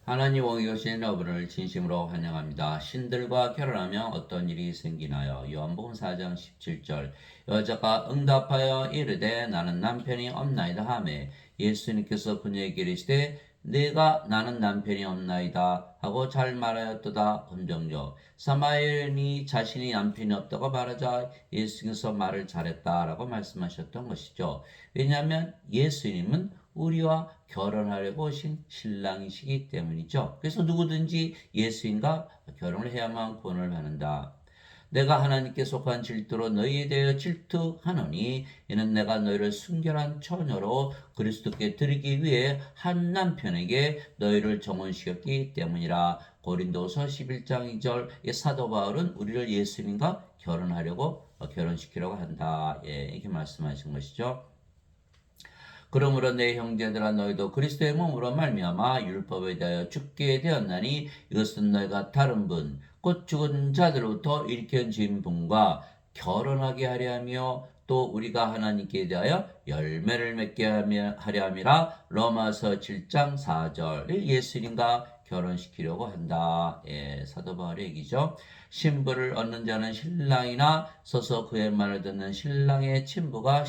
하나님 왕이 오신 여러분을 진심으로 환영합니다. 신들과 결혼하면 어떤 일이 생기나요? 요한복음 4장 17절. 여자가 응답하여 이르되 나는 남편이 없나이다 하매 예수님께서 그녀에게 이르시되 나는 남편이 없나이다 하고 잘 말하였도다. 음정적. 사마리아인이 자신이 남편이 없다고 말하자 예수님께서 말을 잘했다라고 말씀하셨던 것이죠. 왜냐하면 예수님은 우리와 결혼하려고 오신 신랑이시기 때문이죠. 그래서 누구든지 예수님과 결혼을 해야만 구원을 받는다. 내가 하나님께 속한 질투로 너희에 대하여 질투하노니 이는 내가 너희를 순결한 처녀로 그리스도께 드리기 위해 한 남편에게 너희를 정혼시켰기 때문이라. 고린도서 11장 2절. 사도 바울은 우리를 예수님과 결혼하려고 결혼시키려고 한다. 이렇게 말씀하신 것이죠. 그러므로 내 형제들아 너희도 그리스도의 몸으로 말미암아 율법에 대하여 죽게 되었나니 이것은 너희가 다른 분 곧 죽은 자들로부터 일으킨 분과 결혼하게 하려 하며 또 우리가 하나님께 대하여 열매를 맺게 하려 함이라. 로마서 7장 4절. 예수님과 결혼시키려고 한다. 사도 바울의 얘기죠. 신부를 얻는 자는 신랑이나 서서 그의 말을 듣는 신랑의 친부가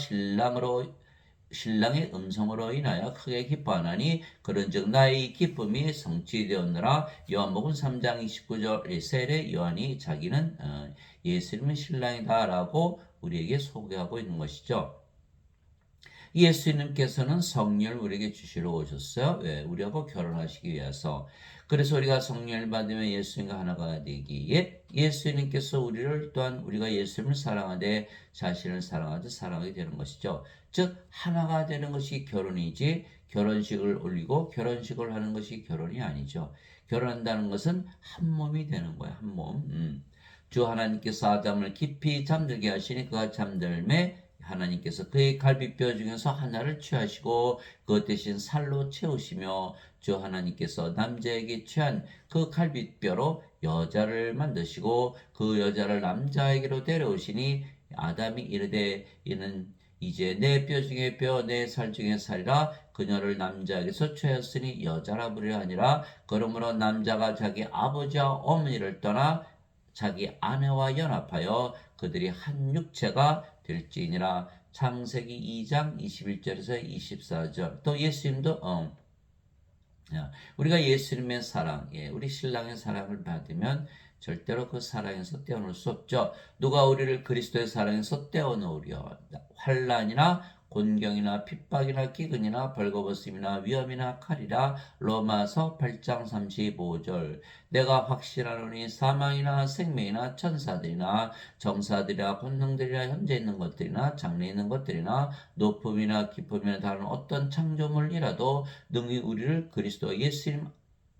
신랑의 음성으로 인하여 크게 기뻐하나니 그런즉 나의 기쁨이 성취되었느라. 요한복음 3장 29절. 세례 요한이 자기는 예수님의 신랑이다라고 우리에게 소개하고 있는 것이죠. 예수님께서는 성령을 우리에게 주시러 오셨어요. 왜? 우리하고 결혼하시기 위해서. 그래서 우리가 성령을 받으면 예수님과 하나가 되기에 예수님께서 우리를 또한 우리가 예수님을 사랑하되 자신을 사랑하듯 사랑하게 되는 것이죠. 즉 하나가 되는 것이 결혼이지 결혼식을 올리고 결혼식을 하는 것이 결혼이 아니죠. 결혼한다는 것은 한 몸이 되는 거예요. 한 몸. 주 하나님께서 아담을 깊이 잠들게 하시니 그가 잠들매 하나님께서 그의 갈비뼈 중에서 하나를 취하시고 그것 대신 살로 채우시며 주 하나님께서 남자에게 취한 그 갈비뼈로 여자를 만드시고 그 여자를 남자에게로 데려오시니 아담이 이르되 이는 이제 내 뼈 중에 뼈 내 살 중에 살이라. 그녀를 남자에게서 취하였으니 여자라 부르려 하니라. 그러므로 남자가 자기 아버지와 어머니를 떠나 자기 아내와 연합하여 그들이 한 육체가 될지니라. 창세기 2장 21절에서 24절. 또 예수님도 우리가 예수님의 사랑, 우리 신랑의 사랑을 받으면 절대로 그 사랑에서 떼어놓을 수 없죠. 누가 우리를 그리스도의 사랑에서 떼어놓으려? 환난이나 곤경이나 핍박이나 기근이나 벌거벗음이나 위험이나 칼이라. 로마서 8장 35절. 내가 확실하노니 사망이나 생명이나 천사들이나 정사들이나 권능들이나 현재 있는 것들이나 장래 있는 것들이나 높음이나 깊음이나 다른 어떤 창조물이라도 능히 우리를 그리스도 예수님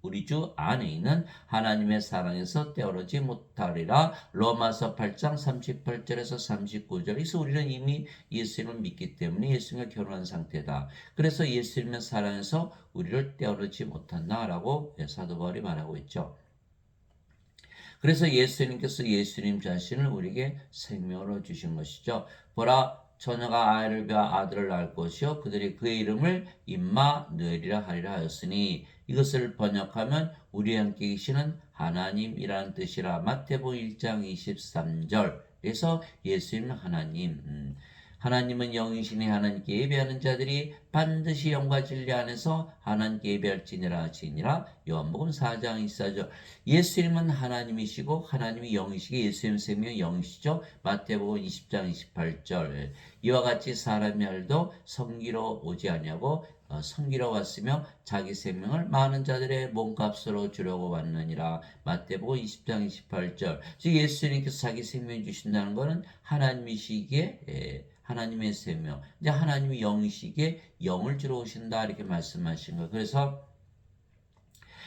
우리 주 안에 있는 하나님의 사랑에서 떼어놓지 못하리라. 로마서 8장 38절에서 39절. 그래서 우리는 이미 예수님을 믿기 때문에 예수님과 결혼한 상태다. 그래서 예수님의 사랑에서 우리를 떼어놓지 못한다라고 사도 바울이 말하고 있죠. 그래서 예수님께서 예수님 자신을 우리에게 생명으로 주신 것이죠. 보라, 처녀가 아이를 베어 아들을 낳을 것이요 그들이 그의 이름을 임마누엘이라 하리라 하였으니 이것을 번역하면 우리 함께 계시는 하나님이라는 뜻이라. 마태복음 1장 23절. 그래서 예수님은 하나님. 하나님은 영이시니 하나님께 예배하는 자들이 반드시 영과 진리 안에서 하나님께 예배할지니라 하시니라. 요한복음 4장 24절. 예수님은 하나님이시고 하나님이 영이시기에 예수님 생명이 영이시죠. 마태복음 20장 28절. 이와 같이 사람이 알도 성기로 오지 아니하고 성기로 왔으며 자기 생명을 많은 자들의 몸값으로 주려고 왔느니라. 마태복음 20장 28절. 즉 예수님께서 자기 생명 주신다는 것은 하나님이시기에 하나님의 생명, 이제 하나님이 영이시기에 영을 주러 오신다 이렇게 말씀하신 거예요. 그래서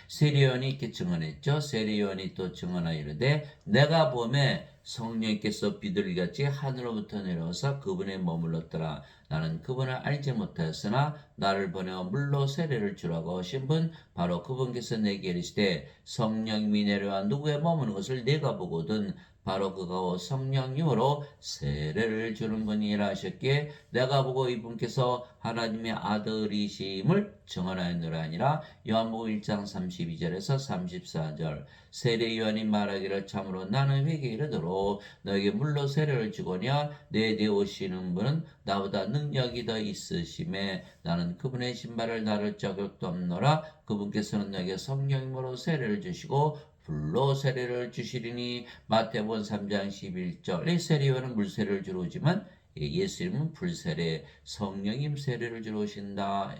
세례요한이 이렇게 증언했죠. 세례요한이 또 증언하여 이르되 내가 보매 성령께서 비둘기같이 하늘로부터 내려와서 그분의 머물렀더라. 나는 그분을 알지 못하였으나 나를 보내어 물로 세례를 주라고 하신 분 바로 그분께서 내게 이르시되 성령님이 내려와 누구에 머무는 것을 내가 보거든 바로 그가 성령님으로 세례를 주는 분이라 하셨기에 내가 보고 이분께서 하나님의 아들이심을 증언하였노라 하니라. 요한복음 1장 32절에서 34절. 세례 요한이 말하기를 참으로 나는 회개에 이르도록 너에게 물로 세례를 주거냐 내 뒤에 오시는 분은 나보다 능력이 더 있으심에 나는 그분의 신발을 나를 자격도 없노라. 그분께서는 너에게 성령님으로 세례를 주시고 불로 세례를 주시리니. 마태복음 3장 11절. 세례요한은 물세례를 주러 오지만 예수님은 불세례 성령님 세례를 주러 오신다.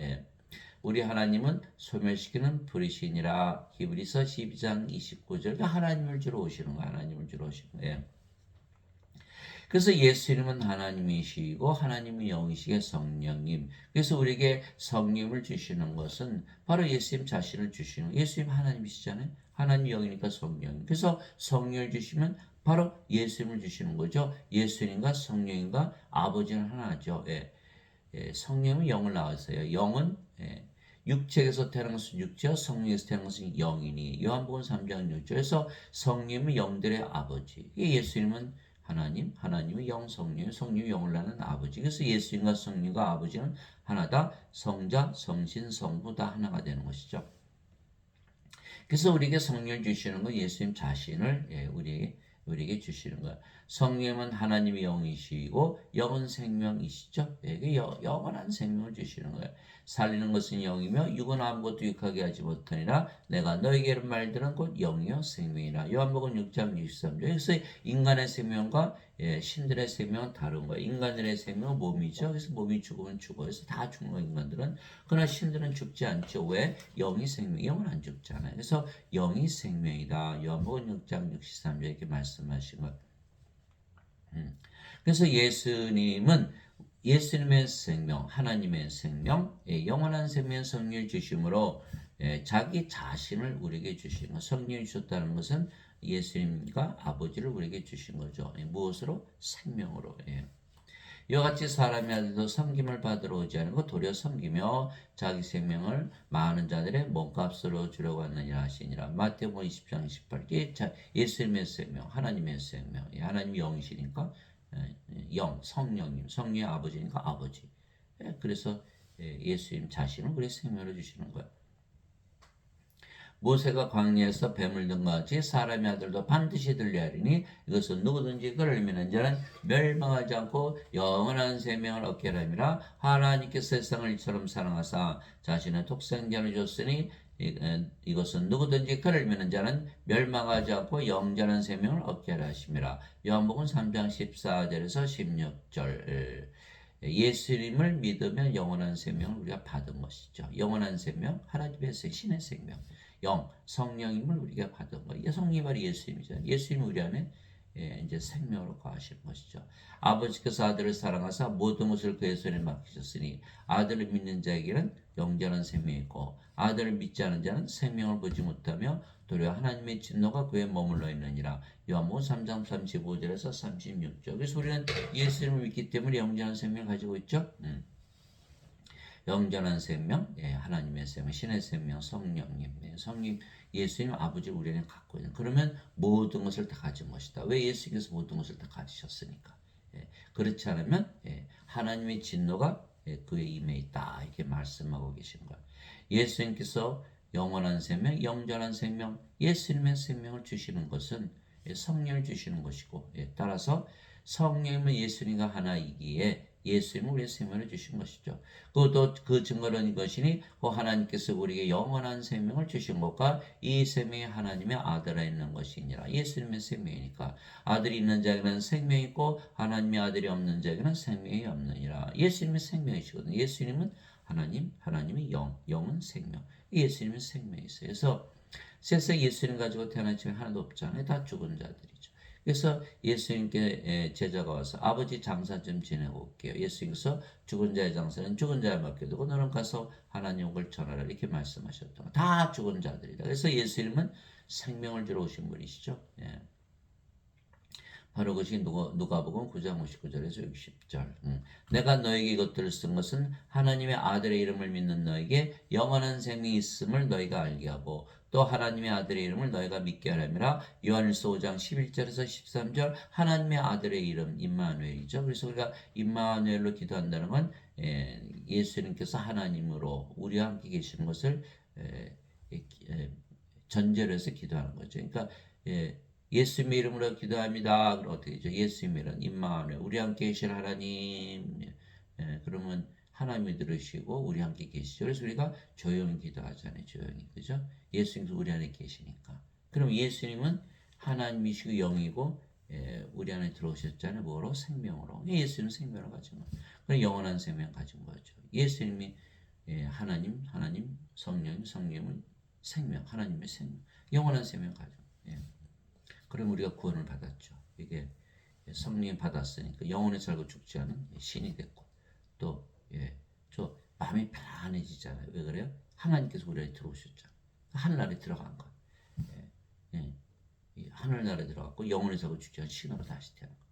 우리 하나님은 소멸시키는 불이시니라. 히브리서 12장 29절. 하나님을 주러 오시는 거야. 하나님을 주러 오시는 거예요. 그래서 예수님은 하나님이시고 하나님은 영이시게 성령님. 그래서 우리에게 성령을 주시는 것은 바로 예수님 자신을 주시는 거예요. 예수님 하나님이시잖아요. 하나님 영이니까 성령. 그래서 성령을 주시면 바로 예수님을 주시는 거죠. 예수님과 성령님과 아버지는 하나죠. 성령은 영을 낳았어요. 영은 육체에서 태어난 것은 육체와 성령에서 태어난 것은 영이니. 요한복음 3장 6절에서 성령은 영들의 아버지. 예수님은 하나님, 하나님의 영, 성령, 성령이 영을 낳는 아버지. 그래서 예수님과 성령과 아버지는 하나다. 성자, 성신, 성부 다 하나가 되는 것이죠. 그래서 우리에게 성령을 주시는 건 예수님 자신을 우리에게 주시는 거예요. 성령은 하나님의 영이시고 영은 생명이시죠. 영원한 생명을 주시는 거예요. 살리는 것은 영이며 육은 아무것도 유익하게 하지 못하니라. 내가 너에게 이른 말들은 곧 영이요 생명이라. 요한복음 6장 63절. 그래서 인간의 생명과 신들의 생명은 다른 거예요. 인간들의 생명은 몸이죠. 그래서 몸이 죽으면 죽어요. 그래서 다 죽는 거예요, 인간들은. 그러나 신들은 죽지 않죠. 왜? 영이 생명, 영은 안 죽잖아요. 그래서 영이 생명이다. 요한복음 6장 63절 이렇게 말씀하신 거예요. 그래서 예수님의 생명, 하나님의 생명, 영원한 생명 성령을 주심으로 자기 자신을 우리에게 주신 것. 성령을 주셨다는 것은 예수님과 아버지를 우리에게 주신 거죠. 무엇으로? 생명으로. 이와 같이 사람의 아들도 섬김을 받으러 오지 않고 도리어 섬기며 자기 생명을 많은 자들의 몸값으로 주려고 하느니라 하시니라. 마태복음 20장 18. 예수님의 생명, 하나님의 생명. 하나님이 영이시니까 영, 성령님, 성령의 아버지니까 아버지. 그래서 예수님 자신을 우리 생명으로 주시는 거예요. 모세가 광야에서 뱀을 든 것 같이 사람의 아들도 반드시 들려하리니 이것은 누구든지 그를 믿는 자는 멸망하지 않고 영원한 생명을 얻게 하리라. 하나님께서 세상을 이처럼 사랑하사 자신의 독생자를 줬으니 이것은 누구든지 그를 믿는 자는 멸망하지 않고 영원한 생명을 얻게 하라 하심이라. 요한복음 3장 14절에서 16절. 예수님을 믿으면 영원한 생명을 우리가 받은 것이죠. 영원한 생명, 하나님의 신의 생명, 영, 성령님을 우리가 받은 거예요. 성령이 바로 예수님이잖아요. 예수님이 우리 안에 이제 생명으로 거하시는 것이죠. 아버지께서 아들을 사랑하사 모든 것을 그의 손에 맡기셨으니 아들을 믿는 자에게는 영원한 생명이 있고 아들을 믿지 않은 자는 생명을 보지 못하며 도리어 하나님의 진노가 그에 머물러 있느니라. 요한복음 3장 35절에서 36절. 그래서 우리는 예수님을 믿기 때문에 영원한 생명을 가지고 있죠. 영원한 생명, 하나님의 생명, 신의 생명, 성령님, 성령, 예수님 아버지 우리는 갖고 있는. 그러면 모든 것을 다 가진 것이다. 왜? 예수님께서 모든 것을 다 가지셨으니까. 그렇지 않으면 하나님의 진노가 그에 임해 있다. 이렇게 말씀하고 계신 거예요. 예수님께서 영원한 생명, 영원한 생명, 예수님의 생명을 주시는 것은 성령을 주시는 것이고, 따라서 성령님은 예수님과 하나이기에 예수님은 우리의 생명을 주신 것이죠. 그것도 그 증거는 이것이니 그 하나님께서 우리에게 영원한 생명을 주신 것과 이 생명이 하나님의 아들에 있는 것이니라. 예수님의 생명이니까 아들이 있는 자에게는 생명이 있고 하나님의 아들이 없는 자에게는 생명이 없느니라. 예수님의 생명이시거든요. 예수님은 하나님, 하나님의 영, 영은 생명. 예수님은 생명이 있어요. 그래서 세상에 예수님 가지고 태어난 집에 하나도 없잖아요. 다 죽은 자들이죠. 그래서 예수님께 제자가 와서 아버지 장사 좀 지내고 올게요. 예수님께서 죽은 자의 장사는 죽은 자에 맡겨두고 너는 가서 하나님을 전하라 이렇게 말씀하셨던 다 죽은 자들이다. 그래서 예수님은 생명을 주러 오신 분이시죠. 바로 그것이 누가복음 9장 59절에서 60절. 내가 너에게 이것들을 쓴 것은 하나님의 아들의 이름을 믿는 너에게 영원한 생명이 있음을 너희가 알게 하고 또 하나님의 아들의 이름을 너희가 믿게 하려니라. 요한일서 5장 11절에서 13절 하나님의 아들의 이름 임마누엘이죠. 그래서 우리가 임마누엘로 기도한다는 건 예수님께서 하나님으로 우리와 함께 계시는 것을 전제로 해서 기도하는 거죠. 그러니까 예수님의 이름으로 기도합니다. 그럼 어떻게 되죠? 예수님의 이름 임마누엘 우리 함께 계신 하나님. 그러면 하나님이 들으시고 우리 함께 계시죠. 그래서 우리가 조용히 기도하잖아요. 조용히. 그죠? 예수님도 우리 안에 계시니까. 그럼 예수님은 하나님이시고 영이고 우리 안에 들어오셨잖아요. 뭐로? 생명으로. 예수님은 생명을 가진 거예요. 그럼 영원한 생명 가진 거죠. 예수님이 하나님, 성령은 생명, 하나님의 생명, 영원한 생명 가진 거예요. 그럼 우리가 구원을 받았죠. 이게 성령 받았으니까 영원히 살고 죽지 않은 신이 됐고 또 저 마음이 편안해지잖아요. 왜 그래요? 하나님께서 우리 안에 들어오셨잖아요. 하늘나라에 들어간 거. 하늘나라에 들어갔고 영원히 살고 죽지 않은 신으로 다시 태어난 거.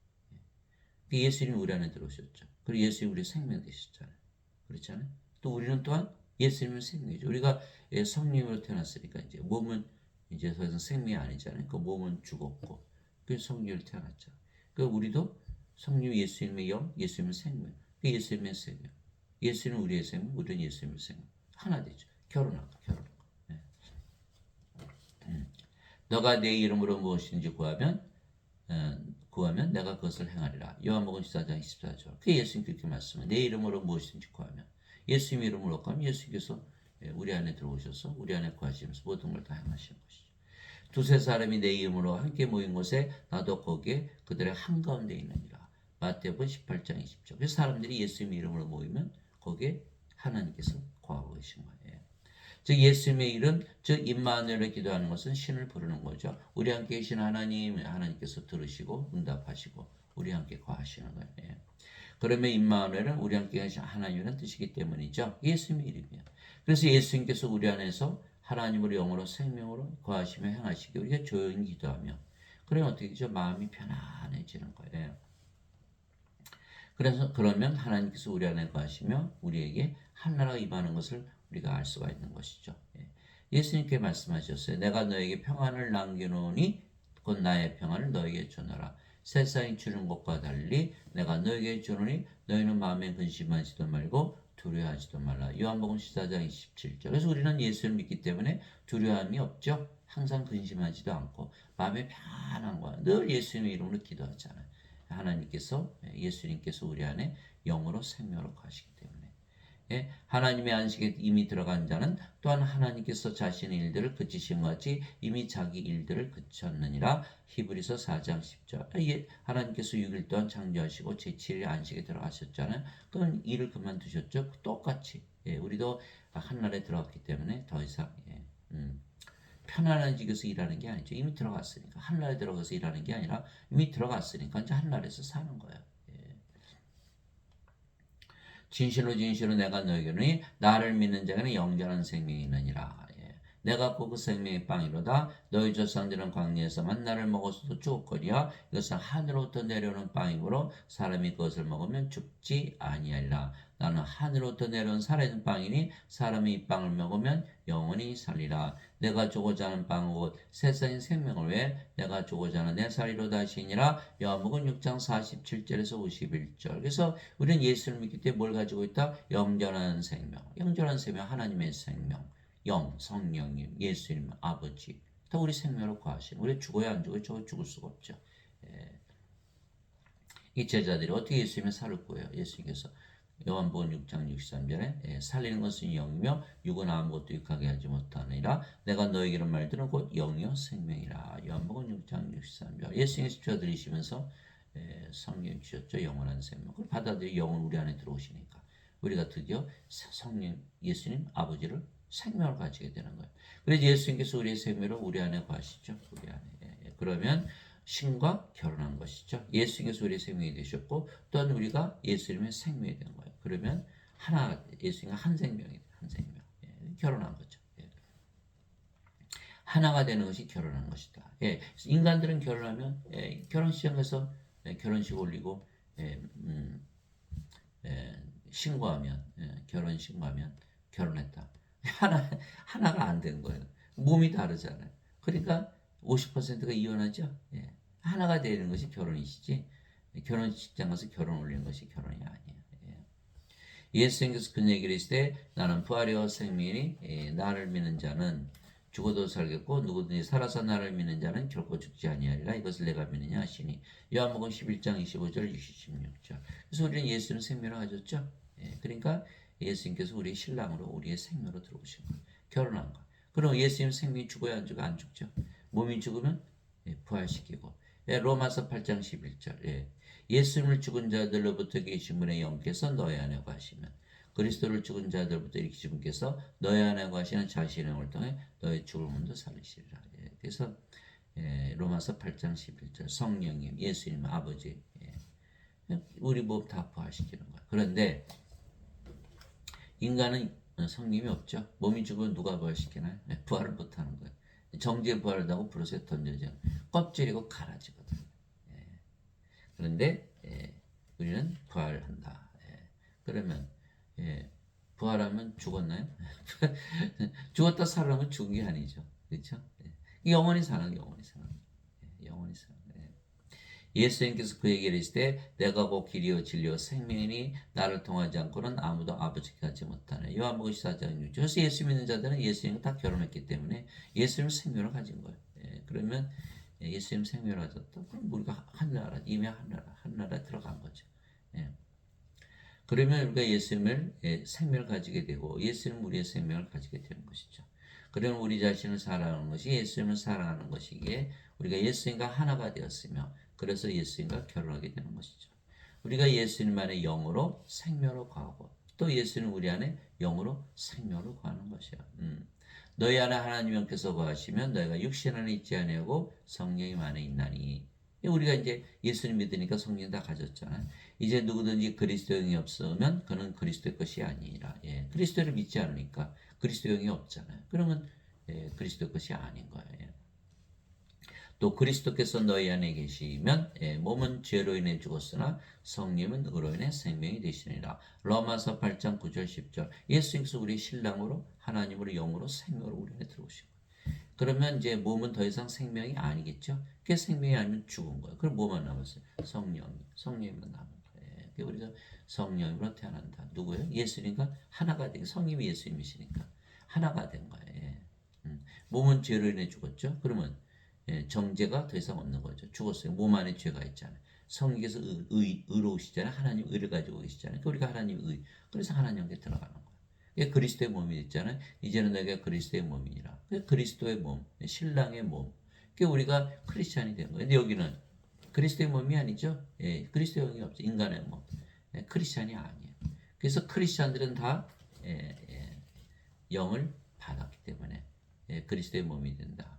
예수님이 우리 안에 들어오셨죠. 그리고 예수님이 우리의 생명 되셨잖아요. 그렇잖아요. 또 우리는 또한 예수님은 생명이죠. 우리가 성령으로 태어났으니까 이제 몸은 이제 더 이상 생명이 아니잖아요. 그 몸은 죽었고 그래서 성령으로 태어났죠. 그 우리도 성령 예수님의 영, 예수님의 생명, 그 예수님의 생명, 예수님은 우리의 생명, 우리는 예수님의 생명 하나 되죠. 결혼한 거. 너가 내 이름으로 무엇인지 구하면 내가 그것을 행하리라. 요한복음 14장 24절. 그 예수님 그렇게 말씀해. 내 이름으로 무엇인지 구하면 예수님 이름으로 구하면 예수님께서 우리 안에 들어오셔서 우리 안에 구하시면서 모든 걸 다 행하시는 것이죠. 두세 사람이 내 이름으로 함께 모인 곳에 나도 거기에 그들의 한가운데 있느니라. 마태복음 18장 20절. 그래서 사람들이 예수님 이름으로 모이면 거기에 하나님께서 거하고 계신 거예요. 즉 예수님의 이름, 즉 임마누엘을 기도하는 것은 신을 부르는 거죠. 우리 함께 계신 하나님께서 들으시고 응답하시고 우리 함께 거하시는 거예요. 그러면 임마누엘은 우리 함께 계신 하나님이라는 뜻이기 때문이죠. 예수님의 이름이에요. 그래서 예수님께서 우리 안에서 하나님으로 영으로 생명으로 거하시며 행하시기 우리가 조용히 기도하며 그러면 어떻게 되죠? 마음이 편안해지는 거예요. 그래서 그러면 하나님께서 우리 안에 거하시며 우리에게 하나라가 임하는 것을 우리가 알 수가 있는 것이죠. 예수님께 말씀하셨어요. 내가 너에게 평안을 남겨놓으니 곧 나의 평안을 너에게 주노라. 세상이 주는 것과 달리 내가 너에게 주노니 너희는 마음에 근심하지도 말고 두려워하지도 말라. 요한복음 14장 27절. 그래서 우리는 예수를 믿기 때문에 두려움이 없죠. 항상 근심하지도 않고 마음에 편안한 거야. 늘 예수님의 이름으로 기도하잖아요. 하나님께서 예수님께서 우리 안에 영으로 생명으로 가시기 때문에 하나님의 안식에 이미 들어간 자는 또한 하나님께서 자신의 일들을 그치신 것 같이 이미 자기 일들을 그쳤느니라. 히브리서 4장 10절. 하나님께서 6일 동안 창조하시고 제7일 안식에 들어가셨잖아요. 그건 일을 그만두셨죠. 똑같이 우리도 한날에 들어갔기 때문에 더 이상 편안해지기 위해서 일하는 게 아니죠. 이미 들어갔으니까 한날에 들어가서 일하는 게 아니라 이미 들어갔으니까 이제 한날에서 사는 거예요. 진실로 내가 너에게는 나를 믿는 자에게는 영원한 생명이 있느니라. 내가 그 생명의 빵이로다. 너희 조상들은 광야에서 만나를 먹어서도 죽었거니와 이것은 하늘로부터 내려오는 빵이므로 사람이 그것을 먹으면 죽지 아니하리라. 나는 하늘로부터 내려온 살아있는 빵이니 사람이 이 빵을 먹으면 영원히 살리라. 내가 주고자 하는 빵은 곧 세상의 생명을 위해 내가 주고자 하는 내 살이로다 하시니라. 요한복음 6장 47절에서 51절. 그래서 우리는 예수를 믿기 때문에 뭘 가지고 있다? 영원한 생명. 영원한 생명, 하나님의 생명. 영, 성령님, 예수님, 아버지 다 우리 생명으로 거하시는 우리 죽어야 안 죽어요? 저 죽을 수가 없죠. 이 제자들이 어떻게 예수님의 살을 구해요? 예수님께서 요한복음 6장 63절에 살리는 것은 영이며 육은 아무것도 유익하게 하지 못하느니라. 내가 너에게는 말들은 곧 영이요 생명이라. 요한복음 6장 63절. 예수님의 십자가 들이시면서 성령 주셨죠. 영원한 생명. 그걸 받아들여 영은 우리 안에 들어오시니까 우리가 드디어 성령 예수님 아버지를 생명을 가지게 되는 거예요. 그래서 예수님께서 우리의 생명을 우리 안에 거하시죠. 우리 안에. 그러면 신과 결혼한 것이죠. 예수님께서 우리의 생명이 되셨고 또한 우리가 예수님의 생명이 된 거예요. 그러면 하나 예수님과 한 생명이 한 생명. 결혼한 거죠. 하나가 되는 것이 결혼하는 것이다. 예, 인간들은 결혼하면 결혼식장에서 결혼식 올리고 예, 신고하면 결혼 신고하면 결혼했다. 하나가 안 된 거예요. 몸이 다르잖아요. 그러니까 50%가 이혼하죠. 예. 하나가 되는 것이 결혼이시지 결혼식장 가서 결혼 올리는 것이 결혼이 아니에요. 예. 예수님께서 그 얘기를 했을 때 나는 부활이요 생명이니 나를 믿는 자는 죽어도 살겠고 누구든지 살아서 나를 믿는 자는 결코 죽지 아니하리라 이것을 내가 믿느냐 하시니 요한복음 11장 25절 26절. 그래서 우리는 예수는 생명을 가졌죠. 예, 그러니까 예수님께서 우리의 신랑으로 우리의 생명으로 들어오신 거예요. 결혼한 거. 그럼 예수님 생명이 죽어야 안 죽어? 안 죽죠. 몸이 죽으면 부활시키고. 예, 로마서 8장 11절. 예. 예수님을 죽은 자들로부터 계신 분의 영께서 너희 안에 거하시면 그리스도를 죽은 자들부터 일으키신 분께서 너희 안에 거하시는 자신의 영을 통해 너희 죽을 몸도 살리시리라. 예. 그래서 로마서 8장 11절 성령님, 예수님, 아버지 우리 몸 다 부활시키는 거예요. 그런데 인간은 성님이 없죠. 몸이 죽으면 누가 부활시키나요? 부활을 못하는 거예요. 정죄 부활하다고 불어서 던져져 껍질이고 갈아지거든. 그런데 우리는 부활한다. 그러면 부활하면 죽었나요? 죽었다 살아나면 죽은 게 아니죠. 그렇죠? 영원히 사는 영원히 사는 영원히 사는. 예수님께서 그에게 이르실 때 내가 곧 길이요 진리요 생명이니 나를 통하지 않고는 아무도 아버지께 가지 못하네. 요한복음 14장 6절. 그래서 예수 믿는 자들은 예수님과 다 결혼했기 때문에 예수님 생명을 가진 거예요. 그러면 예수님 생명을 가졌다. 그럼 우리가 한나라 이미 한나라 들어간 거죠. 그러면 우리가 예수님을 생명을 가지게 되고 예수님 우리의 생명을 가지게 되는 것이죠. 그러면 우리 자신을 사랑하는 것이 예수님을 사랑하는 것이기에 우리가 예수님과 하나가 되었으며 그래서 예수님과 결혼하게 되는 것이죠. 우리가 예수님 안에 영으로 생명으로 거하고 또 예수님 우리 안에 영으로 생명으로 거하는 것이야. 너희 안에 하나님 영께서 거하시면 너희가 육신 안에 있지 아니하고 성령님 안에 있나니. 우리가 이제 예수님 믿으니까 성령 다 가졌잖아요. 이제 누구든지 그리스도 영이 없으면 그는 그리스도의 것이 아니라. 그리스도를 믿지 않으니까 그리스도 영이 없잖아요. 그러면 그리스도의 것이 아닌 거예요. 또 그리스도께서 너희 안에 계시면 몸은 죄로 인해 죽었으나 성령은 의로 인해 생명이 되시니라. 로마서 8장 9절 10절. 예수님께서 우리 신랑으로 하나님으로 영으로 생명으로 우리 안에 들어오신 거예요. 그러면 이제 몸은 더 이상 생명이 아니겠죠. 그게 생명이 아니면 죽은 거예요. 그럼 뭐만 남았어요? 성령만 남은 거예요. 우리가 성령으로 태어난다. 누구예요? 예수님과 하나가 된 성님이 예수님이시니까 하나가 된 거예요. 몸은 죄로 인해 죽었죠. 그러면 정죄가 더 이상 없는 거죠. 죽었어요. 몸 안에 죄가 있잖아요. 성령께서 의로우시잖아요. 하나님 의를 가지고 계시잖아요. 우리가 하나님 의. 그래서 하나님께 들어가는 거예요. 그리스도의 몸이 됐잖아요. 이제는 내가 그리스도의 몸이니라. 그리스도의 몸, 신랑의 몸. 우리가 크리스찬이 된 거예요. 근데 여기는 그리스도의 몸이 아니죠. 그리스도의 영이 없죠. 인간의 몸. 크리스찬이 아니에요. 그래서 크리스찬들은 다 영을 받았기 때문에 그리스도의 몸이 된다.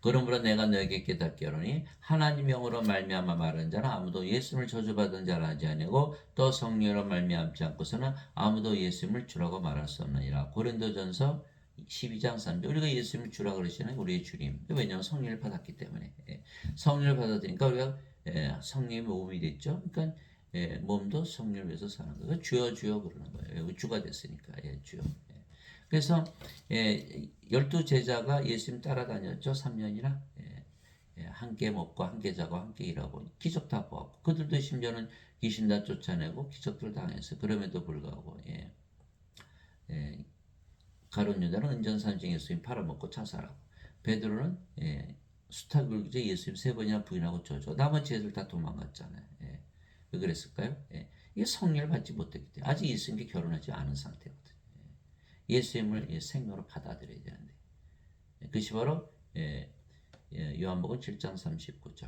그러므로 내가 너에게 깨닫게 하노니 하나님 영으로 말미암아 말하는 자는 아무도 예수님을 저주받은 자라 하지 아니하고 또 성령으로 말미암지 않고서는 아무도 예수님을 주라고 말할 수 없느니라. 고린도전서 12장 3절. 우리가 예수님을 주라 그러시는 우리의 주님. 왜냐하면 성령을 받았기 때문에. 성령을 받았으니까 우리가 성령의 몸이 됐죠. 그러니까 몸도 성령을 위해서 사는 거예요. 주여 주여 그러는 거예요. 주가 됐으니까. 주여. 그래서 12제자가 예수님 따라다녔죠. 3년이나. 함께 먹고 함께 자고 함께 일하고 기적 다 보았고 그들도 심지어는 귀신 다 쫓아내고 기적들을 당했어요. 그럼에도 불구하고 가룟 유다는 은전삼층 예수님 팔아먹고 자살하고 베드로는 수탈 굴기에 예수님 3번이나 부인하고 저죠. 나머지 애들 다 도망갔잖아요. 왜 그랬을까요? 이게 성령을 받지 못했기 때문에 아직 예수님께 결혼하지 않은 상태거든요. 예수님을 생명으로 받아들여야 되는데 그것이 바로 요한복음 7장 39절.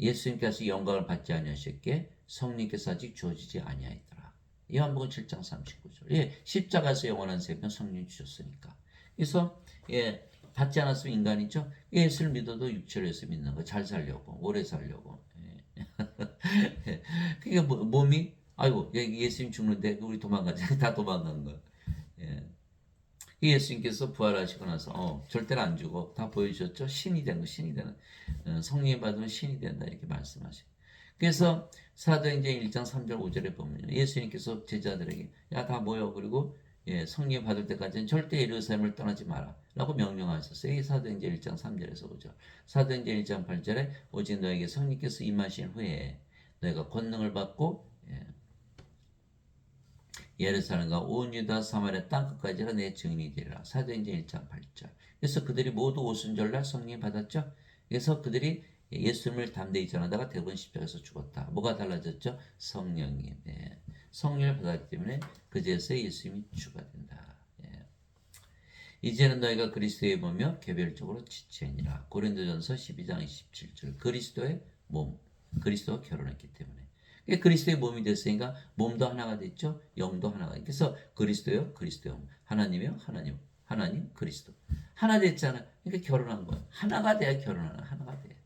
예수님께서 영광을 받지 아니하셨기에 성령께서 아직 주어지지 아니하였더라. 요한복음 7장 39절. 십자가에서 영원한 생명 성령 주셨으니까. 그래서 받지 않았으면 인간이죠. 예수를 믿어도 육체로 해서 믿는 거. 잘 살려고 오래 살려고. 그게 몸이 아이고 예수님 죽는데 우리 도망가자. 다 도망간 거. 예수님께서 부활하시고 나서 절대로 안 죽어 다 보여주셨죠. 신이 되는 거, 신이 되는 성령 받으면 신이 된다 이렇게 말씀하셔요. 그래서 사도행전 1장 3절 5절에 보면 예수님께서 제자들에게 야 다 모여 그리고 성령 받을 때까지는 절대 예루살렘을 떠나지 마라 라고 명령하셨어요. 이 사도행전 1장 3절에서 5절. 사도행전 1장 8절에 오직 너에게 성령께서 임하신 후에 너희가 권능을 받고 예루살렘과 온 유다 사마리아 땅끝까지가 내 증인이 되리라. 사도행전 1장 8절. 그래서 그들이 모두 오순절날 성령 받았죠. 그래서 그들이 예수님을 담대히 전하다가 대부분 십자가에서 죽었다. 뭐가 달라졌죠? 성령이. 성령을 받았기 때문에 그제서 예수님이 주가 된다. 이제는 너희가 그리스도의 몸이며 개별적으로 지체니라. 고린도전서 12장 27절. 그리스도의 몸. 그리스도와 결혼했기 때문에. 그리스도의 몸이 됐으니까 몸도 하나가 됐죠. 영도 하나가. 그래서 그리스도요, 그리스도요. 하나님이요, 하나님. 하나님, 그리스도. 하나 됐잖아요. 그러니까 결혼한 거예요. 하나가 돼야 결혼하는 하나가 돼.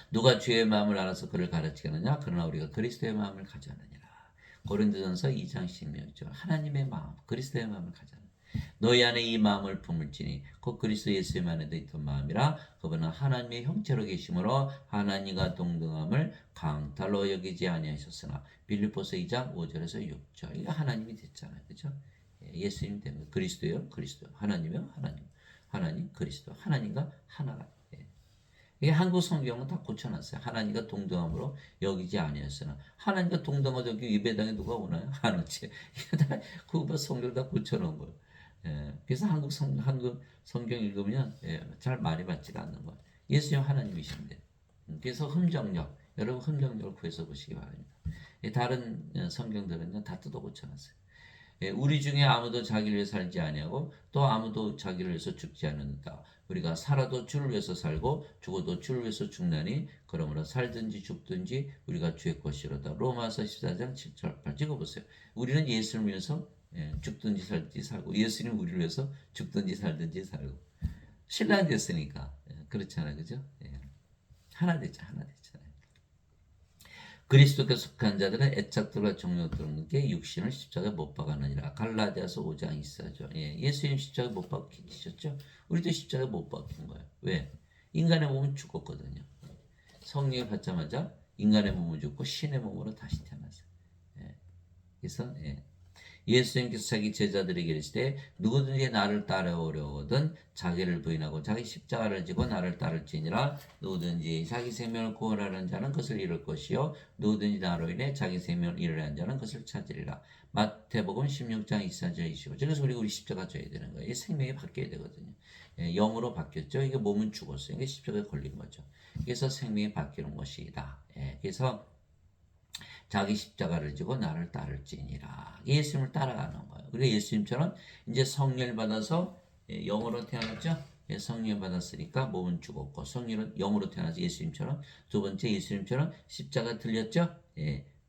누가 주의 마음을 알아서 그를 가르치겠느냐? 그러나 우리가 그리스도의 마음을 가져느니라. 고린도전서 2장 16절. 하나님의 마음, 그리스도의 마음을 가져느니라. 너희 안에 이 마음을 품을지니 곧 그리스도 예수님 안에도 있던 마음이라. 그분은 하나님의 형체로 계심으로 하나님과 동등함을 강탈로 여기지 아니하셨으나. 빌립보서 2장 5절에서 6절. 이거 하나님이 됐잖아요. 그죠? 예수님 된 거. 그리스도요, 그리스도. 하나님이요, 하나님. 하나님, 그리스도. 하나님과 하나가. 이게 한국 성경은 다 고쳐놨어요. 하나님과 동등함으로 여기지 아니었으나. 하나님과 동등하다 여기 예배당에 누가 오나요? 안 오지. 이게 다 그 성경 다 고쳐놓은 거예요. 그래서 한국 성경 읽으면 잘 말이 맞지가 않는 거예요. 예수님 하나님이신데. 그래서 흠정력, 여러분 흠정력을 구해서 보시기 바랍니다. 다른 성경들은 다 뜯어 고쳐놨어요. 우리 중에 아무도 자기를 위해 살지 아니하고 또 아무도 자기를 위해서 죽지 않는다. 우리가 살아도 주를 위해서 살고 죽어도 주를 위해서 죽나니 그러므로 살든지 죽든지 우리가 주의 것이로다. 로마서 14장 7절 8절 읽어보세요. 우리는 예수를 위해서 죽든지 살든지 살고 예수님 우리를 위해서 죽든지 살든지 살고 신랑 됐으니까 그렇잖아요. 그죠? 하나 됐잖아요. 하나 됐잖아요. 그리스도께 속한 자들은 애착들과 종료들에게 육신을 십자가에 못 박았느니라. 갈라디아서 5장 24절. 예수님 십자가에 못 박히셨죠? 우리도 십자가에 못 박힌 거예요. 왜? 인간의 몸은 죽었거든요. 성령을 받자마자 인간의 몸은 죽고 신의 몸으로 다시 태어났어요. 그래서 예수님께서 자기 제자들에게 이르시되 누구든지 나를 따라오려거든 자기를 부인하고 자기 십자가를 지고 나를 따를지니라. 누구든지 자기 생명을 구원하는 자는 그것을 잃을 것이요 누구든지 나로 인해 자기 생명을 잃으려는 자는 그것을 찾으리라. 마태복음 16장 24절 25절. 그래서 우리 십자가 져야 되는 거예요. 이 생명이 바뀌어야 되거든요. 영으로 바뀌었죠. 이게 몸은 죽었어요. 이게 십자가에 걸린 거죠. 그래서 생명이 바뀌는 것이다. 그래서 자기 십자가를 지고 나를 따를지니라. 예수님을 따라가는 거예요. 그리고 예수님처럼 이제 성령을 받아서 영으로 태어났죠. 성령을 받았으니까 몸은 죽었고 성령은 영으로 태어나서 예수님처럼 두 번째 예수님처럼 십자가 들렸죠.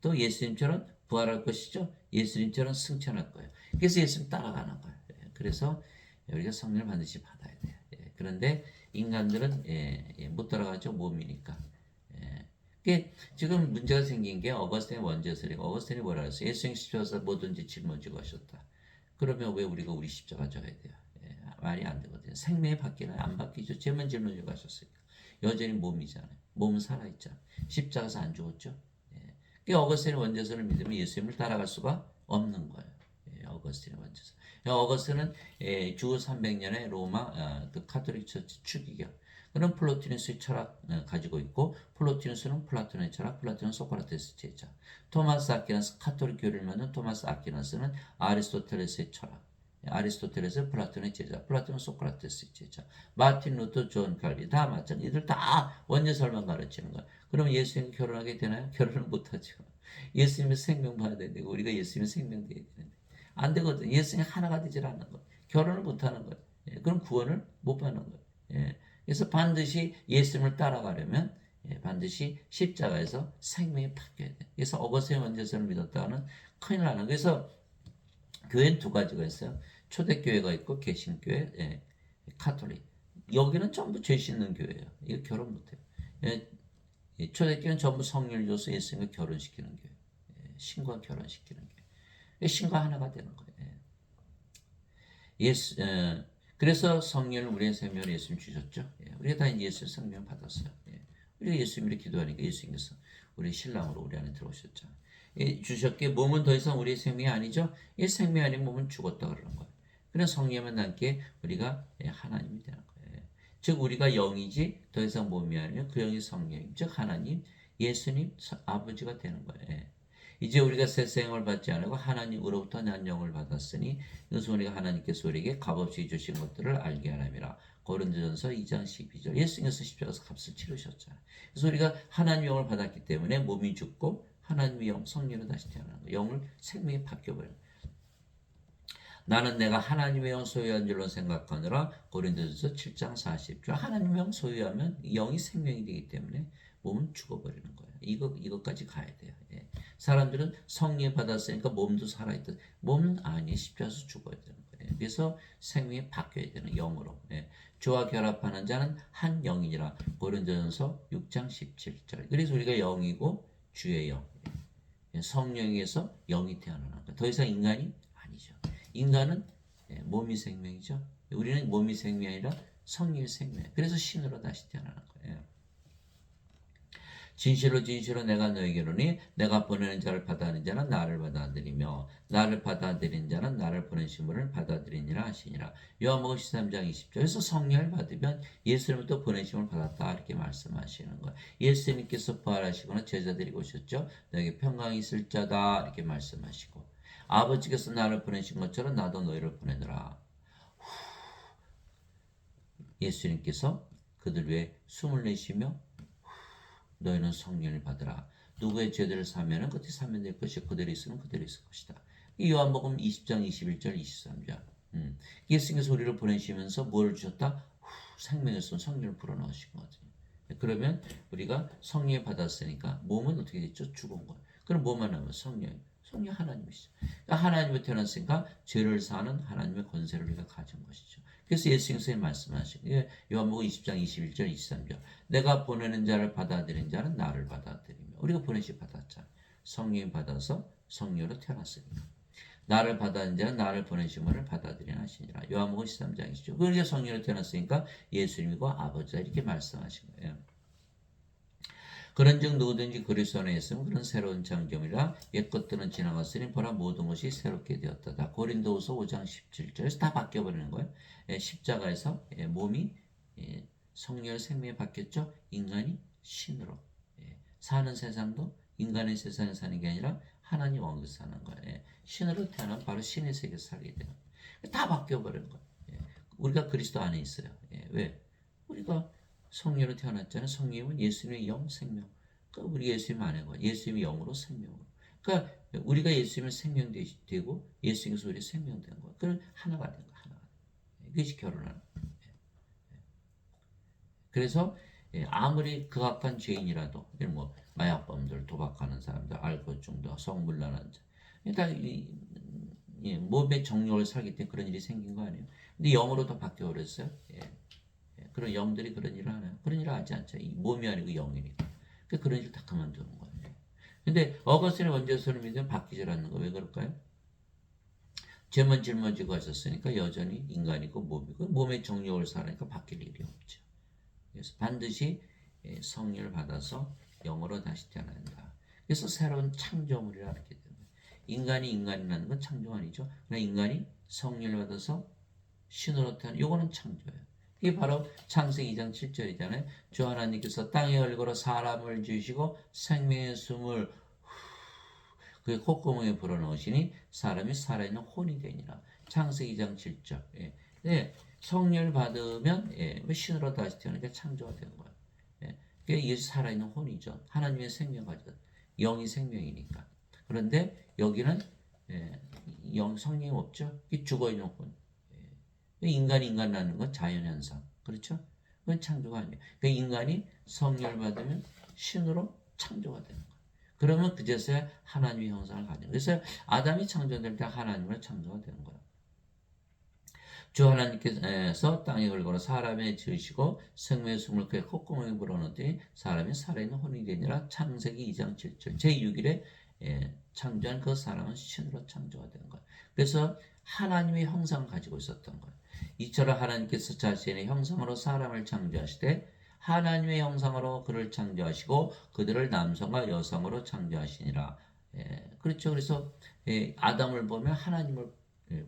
또 예수님처럼 부활할 것이죠. 예수님처럼 승천할 거예요. 그래서 예수님 따라가는 거예요. 그래서 우리가 성령을 반드시 받아야 돼요. 그런데 인간들은 못 따라가죠. 몸이니까. 지금 문제가 생긴 게 어거스틴의 원죄설이고 어거스틴이 뭐라 그랬어요? 예수님 십자가에서 뭐든지 짊어지고 하셨다. 그러면 왜 우리가 우리 십자가 져야 돼요? 말이 안 되거든요. 생명이 바뀌나요? 안 바뀌죠. 죄만 짊어지고 하셨으니까. 여전히 몸이잖아요. 몸은 살아있잖아요. 십자가에서 안 죽었죠. 어거스틴의 원죄설을 믿으면 예수님을 따라갈 수가 없는 거예요. 어거스틴의 원죄설. 어거스틴은 주 300년의 로마 그 카톨릭 처치 추기경 그런 플로티누스의 철학 가지고 있고 플로티누스는 플라톤의 철학, 플라톤은 소크라테스 제자. 토마스 아퀴나스 카톨릭 교리를 만든 토마스 아퀴나스는 아리스토텔레스의 철학. 아리스토텔레스 플라톤의 제자, 플라톤은 소크라테스의 제자. 마틴 루터, 존 칼빈 다 마찬가지. 이들 다 원죄설만 가르치는 거야. 그럼 예수님 결혼하게 되나요? 결혼을 못하죠. 예수님의 생명 받아야 되고 우리가 예수님의 생명 되어야 되는데 안 되거든. 예수님 하나가 되질 않는 거예요. 결혼을 못하는 거예요. 그럼 구원을 못 받는 거예요. 그래서 반드시 예수님을 따라가려면 반드시 십자가에서 생명이 바뀌어야 돼. 그래서 어거스틴 원죄설을 믿었다가는 큰일 나는. 그래서 교회는 두 가지가 있어요. 초대교회가 있고 개신교회, 카톨릭. 여기는 전부 죄 씻는 교회예요. 이거 결혼 못해요. 초대교회는 전부 성령을 줘서 예수님과 결혼시키는 교회. 신과 결혼시키는 교회. 신과 하나가 되는 거예요. 그래서 성령을 우리의 생명을 예수님 주셨죠. 우리가 다 예수의 성령 받았어요. 우리가 예수님을 기도하니까 예수님께서 우리 신랑으로 우리 안에 들어오셨죠. 주셨기에 몸은 더 이상 우리의 생명이 아니죠. 이 생명이 아닌 몸은 죽었다 그러는 거예요. 그냥 성령만 남게 우리가 하나님이 되는 거예요. 즉 우리가 영이지 더 이상 몸이 아니라 그 영이 성령, 즉 하나님, 예수님, 아버지가 되는 거예요. 이제 우리가 새 생을 받지 않고 하나님으로부터 난 영을 받았으니 이것은 우리가 하나님께서 우리에게 값없이 주신 것들을 알게 하람이라. 고린도전서 2장 12절. 예수님께서 십자가에서 값을 치르셨잖아요. 그래서 우리가 하나님 영을 받았기 때문에 몸이 죽고 하나님의 영, 성령으로 다시 태어나는 거예요. 영을 생명이 바뀌어버려요. 나는 내가 하나님의 영 소유한 줄로 생각하느라. 고린도전서 7장 40절. 하나님의 영 소유하면 영이 생명이 되기 때문에 몸은 죽어버리는 거예요. 이것까지 가야 돼요. 사람들은 성령 받았으니까 몸도 살아있다. 몸은 아니, 십자가에서 죽어야 되는 거예요. 그래서 생명이 바뀌어야 되는 영으로. 주와 결합하는 자는 한 영이니라. 고린도전서 6장 17절. 그래서 우리가 영이고 주의 영, 성령에서 영이 태어나는 거예요. 더 이상 인간이 아니죠. 인간은 몸이 생명이죠. 우리는 몸이 생명이 아니라 성령이 생명이에요. 그래서 신으로 다시 태어나는 거예요. 진실로 진실로 내가 너에게로니 내가 보내는 자를 받아들인 자는 나를 받아들이며 나를 받아들인 자는 나를 보내심을 받아들이니라 하시니라. 요한복음 13장 20절. 그래서 성령을 받으면 예수님부터 보내심을 받았다 이렇게 말씀하시는 거예요. 예수님께서 부활하시거나 제자들이 오셨죠. 너에게 평강이 있을 자다 이렇게 말씀하시고 아버지께서 나를 보내신 것처럼 나도 너희를 보내느라. 예수님께서 그들 위해 숨을 내쉬며 너희는 성령을 받으라. 누구의 죄들을 사면은 그들이 사면될 것이고 그들이 있으면 그들이 있을 것이다. 이 요한복음 20장 21절 23절. 예수님께서 우리를 보내시면서 뭘 주셨다? 생명에서 성령을 불어넣으신 거거든요. 그러면 우리가 성령을 받았으니까 몸은 어떻게 됐죠? 죽은 거예요. 그럼 뭐만 남으면 성령 하나님이시죠. 그러니까 하나님을 태어났으니까 죄를 사는 하나님의 권세를 우리가 가진 것이죠. 그래서 예수님께서 말씀하신 요한복음 20장 21절 23절. 내가 보내는 자를 받아들인 자는 나를 받아들이며. 우리가 보내시 받았잖아요. 성령 받아서 성령으로 태어났으니까. 나를 받아들인 자는 나를 보내심을 받아들이나 하시니라. 요한복음 13장이시죠. 우리가 성령으로 태어났으니까 예수님이고 아버지다 이렇게 말씀하신 거예요. 그런즉 누구든지 그리스도 안에 있으면 그런 새로운 창조물이라. 옛것들은 지나갔으니 보라 모든 것이 새롭게 되었다. 고린도후서 5장 17절에서 다 바뀌어버리는 거예요. 십자가에서 몸이 성령 생명이 바뀌었죠. 인간이 신으로 사는 세상도 인간의 세상에 사는 게 아니라 하나님 왕국에서 사는 거예요. 신으로 태어나면 바로 신의 세계에서 살게 되는 거예요. 다 바뀌어버리는 거예요. 우리가 그리스도 안에 있어요. 왜? 우리가 성령으로 태어났잖아요. 성령은 예수님의 영 생명. 그러니까 우리 예수님 안에 거. 예수님의 영으로 생명으로. 그러니까 우리가 예수님의 생명 되고 예수님께서 우리 생명 된 거예요. 그럼 하나가 된 거예요. 하나가. 이것이 결혼하는 거예요. 그래서 아무리 극악한 죄인이라도 뭐 마약범들, 도박하는 사람들, 알코올 중독, 성물난한 자, 다 몸의 정욕을 살기 때문에 그런 일이 생긴 거 아니에요. 근데 영으로 더 바뀌어 버렸어요. 그런 영들이 그런 일을 하나요? 그런 일을 하지 않죠. 이 몸이 아니고 영이니까. 그런 일을 다 그만두는 거예요. 근데 어거스틴의 원죄선을 믿으면 바뀌질 않는 거. 왜 그럴까요? 죄만 짊어지고 하셨으니까 여전히 인간이고 몸이고 몸의 정욕을 살으니까 바뀔 일이 없죠. 그래서 반드시 성령을 받아서 영으로 다시 태어난다. 그래서 새로운 창조물이라 이렇게 되는 거예요. 인간이 인간이라는 건 창조 아니죠. 그러나 인간이 성령을 받아서 신으로 태어난 이거는 창조예요. 이게 바로 창세기 2장 7절이잖아요. 주 하나님께서 땅에 얼굴로 사람을 주시고 생명의 숨을 그 콧구멍에 불어넣으시니 사람이 살아있는 혼이 되니라. 창세기 2장 7절. 성령을 받으면 신으로 다시 태어나니까 창조가 되는 거예요. 이게 살아있는 혼이죠. 하나님의 생명 가지고 영이 생명이니까. 그런데 여기는 성령이 없죠. 이게 죽어있는 혼. 인간이 인간이라는 건 자연현상. 그렇죠? 그건 창조가 아니에요. 그러니까 인간이 성령을 받으면 신으로 창조가 되는 거예요. 그러면 그제서야 하나님의 형상을 가지는 거예요. 그래서 아담이 창조될 때 하나님으로 창조가 되는 거예요. 주 하나님께서 땅에 걸거나 사람의 지으시고 생명의 숨을 그의 콧구멍에 불어넣더니 사람이 살아있는 혼이 되니라. 창세기 2장 7절 제6일에 창조한 그 사람은 신으로 창조가 된 거예요. 그래서 하나님의 형상을 가지고 있었던 거예요. 이처럼 하나님께서 자신의 형상으로 사람을 창조하시되 하나님의 형상으로 그를 창조하시고 그들을 남성과 여성으로 창조하시니라. 예, 그렇죠. 그래서 아담을 보면 하나님을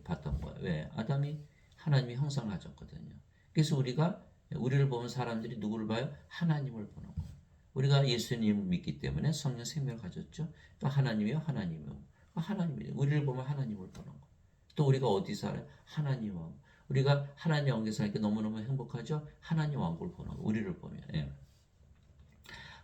봤던 거예요. 왜? 아담이 하나님의 형상을 가졌거든요. 그래서 우리를 보면 사람들이 누구를 봐요? 하나님을 보는 거예요. 우리가 예수님을 믿기 때문에 성령 생명을 가졌죠. 또 하나님이요, 하나님이요. 하나님이요. 우리를 보면 하나님을 보는 거예요. 또 우리가 어디 살아요? 하나님 왕. 우리가 하나님 왕국에 사니까 너무너무 행복하죠? 하나님 왕국을 보는 거예요. 우리를 보면. 예.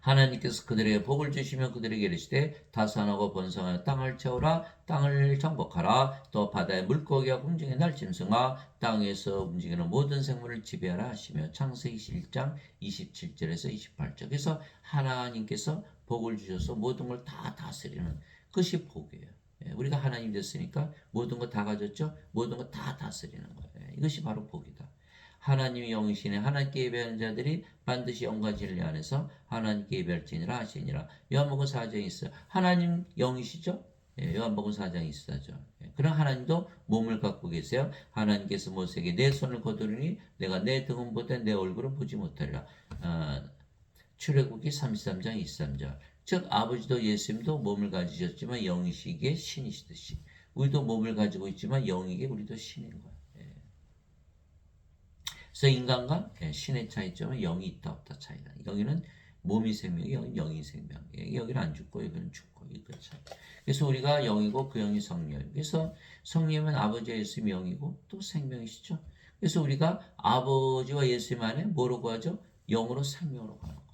하나님께서 그들에게 복을 주시며 그들에게 이르시되 다산하고 번성하여 땅을 채우라 땅을 정복하라 또 바다의 물고기와 공중의 날짐승아 땅에서 움직이는 모든 생물을 지배하라 하시며 창세기 1장 27절에서 28절. 그래서 하나님께서 복을 주셔서 모든 걸 다 다스리는 것이 복이에요. 우리가 하나님 됐으니까 모든 거 다 가졌죠? 모든 거 다 다스리는 거예요. 이것이 바로 복이다. 하나님이 영이시네 하나님께 예배하는 자들이 반드시 영과 진리 안에서 하나님께 예배할지니라 하시니라. 요한복음 4장에 있어요. 하나님 영이시죠? 요한복음 4장에 있어죠. 그럼 하나님도 몸을 갖고 계세요. 하나님께서 모세에게 내 손을 거두리니 내가 내 등은 보되 내 얼굴은 보지 못하리라. 출애굽기 33장 23절. 즉 아버지도 예수님도 몸을 가지셨지만 영이시기에 신이시듯이 우리도 몸을 가지고 있지만 영이기에 우리도 신인 거예요. 그래서 인간과 신의 차이점은 영이 있다 없다 차이다. 여기는 몸이 생명이 여기는 영이 생명. 여기는 안 죽고 여기는 죽고 이거 차이. 그래서 우리가 영이고 그 영이 성령. 그래서 성령은 아버지와 예수님이 영이고 또 생명이시죠. 그래서 우리가 아버지와 예수님 안에 뭐로 구하죠? 영으로 생명으로 가는 거예요.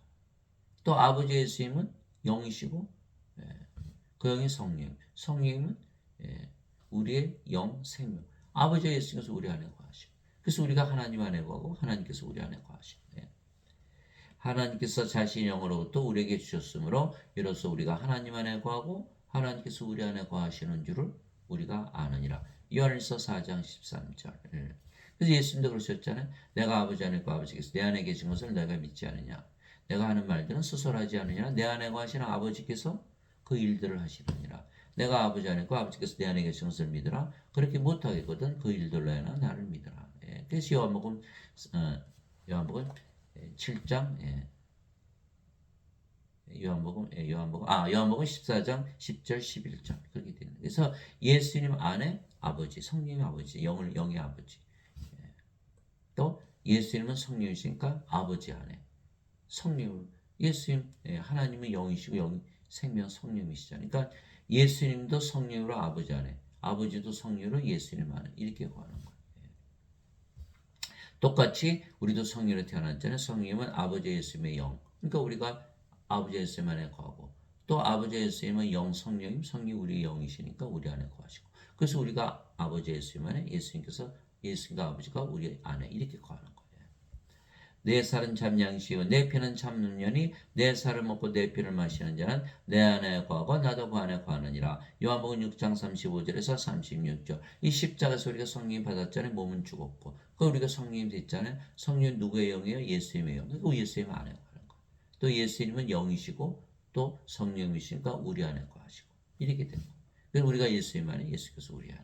또 아버지 예수님은 영이시고 그 영이 성령. 성령은 우리의 영 생명. 아버지와 예수님께서 우리 안에 거하시고. 그래서 우리가 하나님 안에 거하고 하나님께서 우리 안에 거하시고. 하나님께서 자신의 영으로부터 우리에게 주셨으므로 이로써 우리가 하나님 안에 거하고 하나님께서 우리 안에 거하시는 줄을 우리가 아느니라. 요한일서 4장 13절. 그래서 예수님도 그러셨잖아요. 내가 아버지 안에 거하고 아버지께서 내 안에 계신 것을 내가 믿지 않느냐. 내가 하는 말들은 스스로하지 않느냐. 내 안에 거하시는 아버지께서 그 일들을 하시느니라. 내가 아버지 안에 있고 아버지께서 내 안에 계신 것을 믿으라. 그렇게 못하겠거든 그 일들로 해나 나를 믿으라. 그래서 요한복음 7장 요한복음 14장 10절 11절 그렇게 되는. 그래서 예수님 안에 아버지, 성령의 아버지, 영의 아버지. 또 예수님은 성령이시니까 아버지 안에 성령. 예수님 하나님은 영이시고 영 생명 성령이시잖아요. 그러니까 예수님도 성령으로 아버지 안에, 아버지도 성령으로 예수님 안에 이렇게 구하는 거예요. 똑같이 우리도 성령으로 태어났잖아요. 성령은 아버지 예수님의 영. 그러니까 우리가 아버지 예수님 안에 거하고 또 아버지 예수님은 영 성령님, 성령 우리 영이시니까 우리 안에 거하시고. 그래서 우리가 아버지 예수님 안에 예수님과 아버지가 우리 안에 이렇게 거하는 거예요. 내 살은 참 양식이요 내 피는 참 눈년이 내 살을 먹고 내 피를 마시는 자는 내 안에 거하고 나도 그 안에 거하느니라. 요한복음 6장 35절에서 36절. 이 십자가에서 우리가 성령 받았잖아요. 몸은 죽었고 그 우리가 성령이 됐잖아요. 성령은 누구의 영이에요? 예수님의 영. 그러니까 예수님 안에 거하는 거예요. 또 예수님은 영이시고 또 성령이시니까 우리 안에 거하시고 이렇게 된 거예요. 그래서 우리가 예수님 안에 예수께서 우리 안에.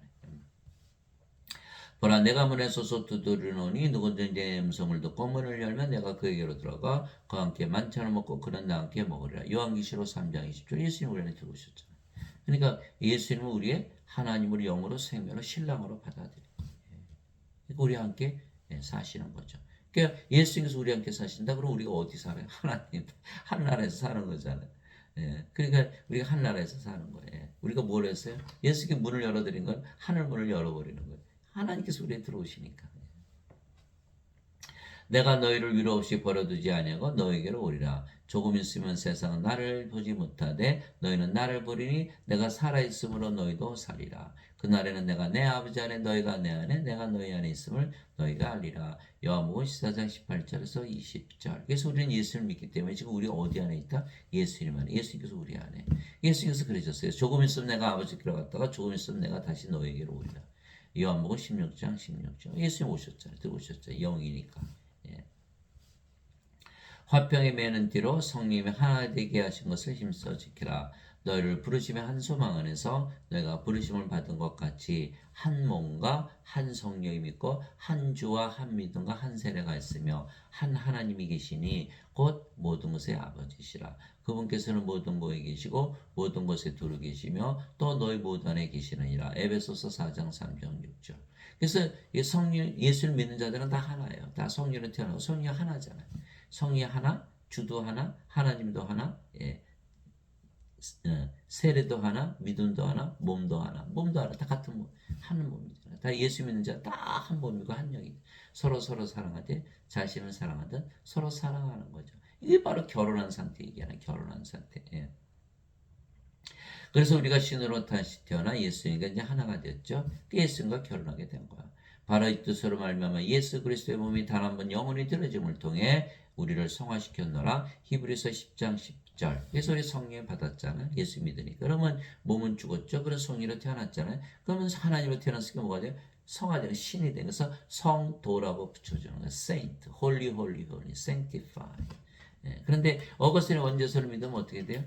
보라 내가 문에 서서 두드리노니 누구든지 내 음성을 듣고 문을 열면 내가 그에게로 들어가 그와 함께 만찬을 먹고 그는 나와 함께 먹으리라. 요한계시록 3장 20절. 예수님 우리 안에 들어오셨잖아요. 그러니까 예수님은 우리의 하나님을 영으로 생명으로 신랑으로 받아들이고 그러니까 우리와 함께 사시는 거죠. 그러니까 예수님께서 우리와 함께 사신다 그러면 우리가 어디 살아요? 하나님 하늘나라에서 사는 거잖아요. 그러니까 우리가 하늘나라에서 사는 거예요. 우리가 뭘 했어요? 예수님께 문을 열어드린 건 하늘 문을 열어버리는 거예요. 하나님께서 우리에 들어오시니까. 내가 너희를 위로 없이 버려두지 아니하고 너희에게로 오리라. 조금 있으면 세상은 나를 보지 못하되 너희는 나를 보리니 내가 살아있으므로 너희도 살리라. 그날에는 내가 내 아버지 안에 너희가 내 안에 내가 너희 안에 있음을 너희가 알리라. 요한복음 14장 18절에서 20절. 그래서 우리는 예수를 믿기 때문에 지금 우리 어디 안에 있다? 예수님 안에. 예수님께서 우리 안에. 예수님께서 그러셨어요. 조금 있으면 내가 아버지께로 갔다가 조금 있으면 내가 다시 너희에게로 오리라. 요한복음 16장 16절. 예수님 오셨잖아요. 들어오셨잖아요. 영이니까. 화평에 매는 뒤로 성령이 하나 되게 하신 것을 힘써 지키라. 너희를 부르심의 한 소망 안에서 너희가 부르심을 받은 것 같이 한 몸과 한 성령이 믿고 한 주와 한 믿음과 한 세례가 있으며 한 하나님이 계시니 곧 모든 것의 아버지시라. 그분께서는 모든 곳에 계시고 모든 것에 두루 계시며 또 너희 모두 안에 계시느니라. 에베소서 4장 3장 6절. 그래서 성령, 예수를 믿는 자들은 다 하나예요. 다 성령으로 태어나고 성령이 하나잖아요. 성령이 하나, 주도 하나, 하나님도 하나, 세례도 하나, 믿음도 하나, 몸도 하나, 다 같은 몸, 한 몸이잖아요. 다 예수 믿는 자 다 한 몸이고 한 영이 서로 사랑하되 자신을 사랑하듯 서로 사랑하는 거죠. 이게 바로 결혼한 상태 얘기하는 결혼한 상태. 예. 그래서 우리가 신으로 다시 태어나 예수님과 이제 하나가 됐죠. 예수님과 결혼하게 된 거야. 바로 이 뜻으로 말미암아 예수 그리스도의 몸이 단 한 번 영원히 들어짐을 통해 우리를 성화시켰노라. 히브리서 10장 10절. 그래서 우리 성령 받았잖아요. 예수 믿으니까. 그러면 몸은 죽었죠. 그래서 성령으로 태어났잖아요. 그러면 하나님으로 태어났으니까 뭐가 돼요? 성화되는 신이 되는 그래서 성도라고 붙여주는 거예요. Saint, Holy, Holy, Holy, Sanctify. 예. 그런데 어거스틴의 원죄서를 믿으면 어떻게 돼요?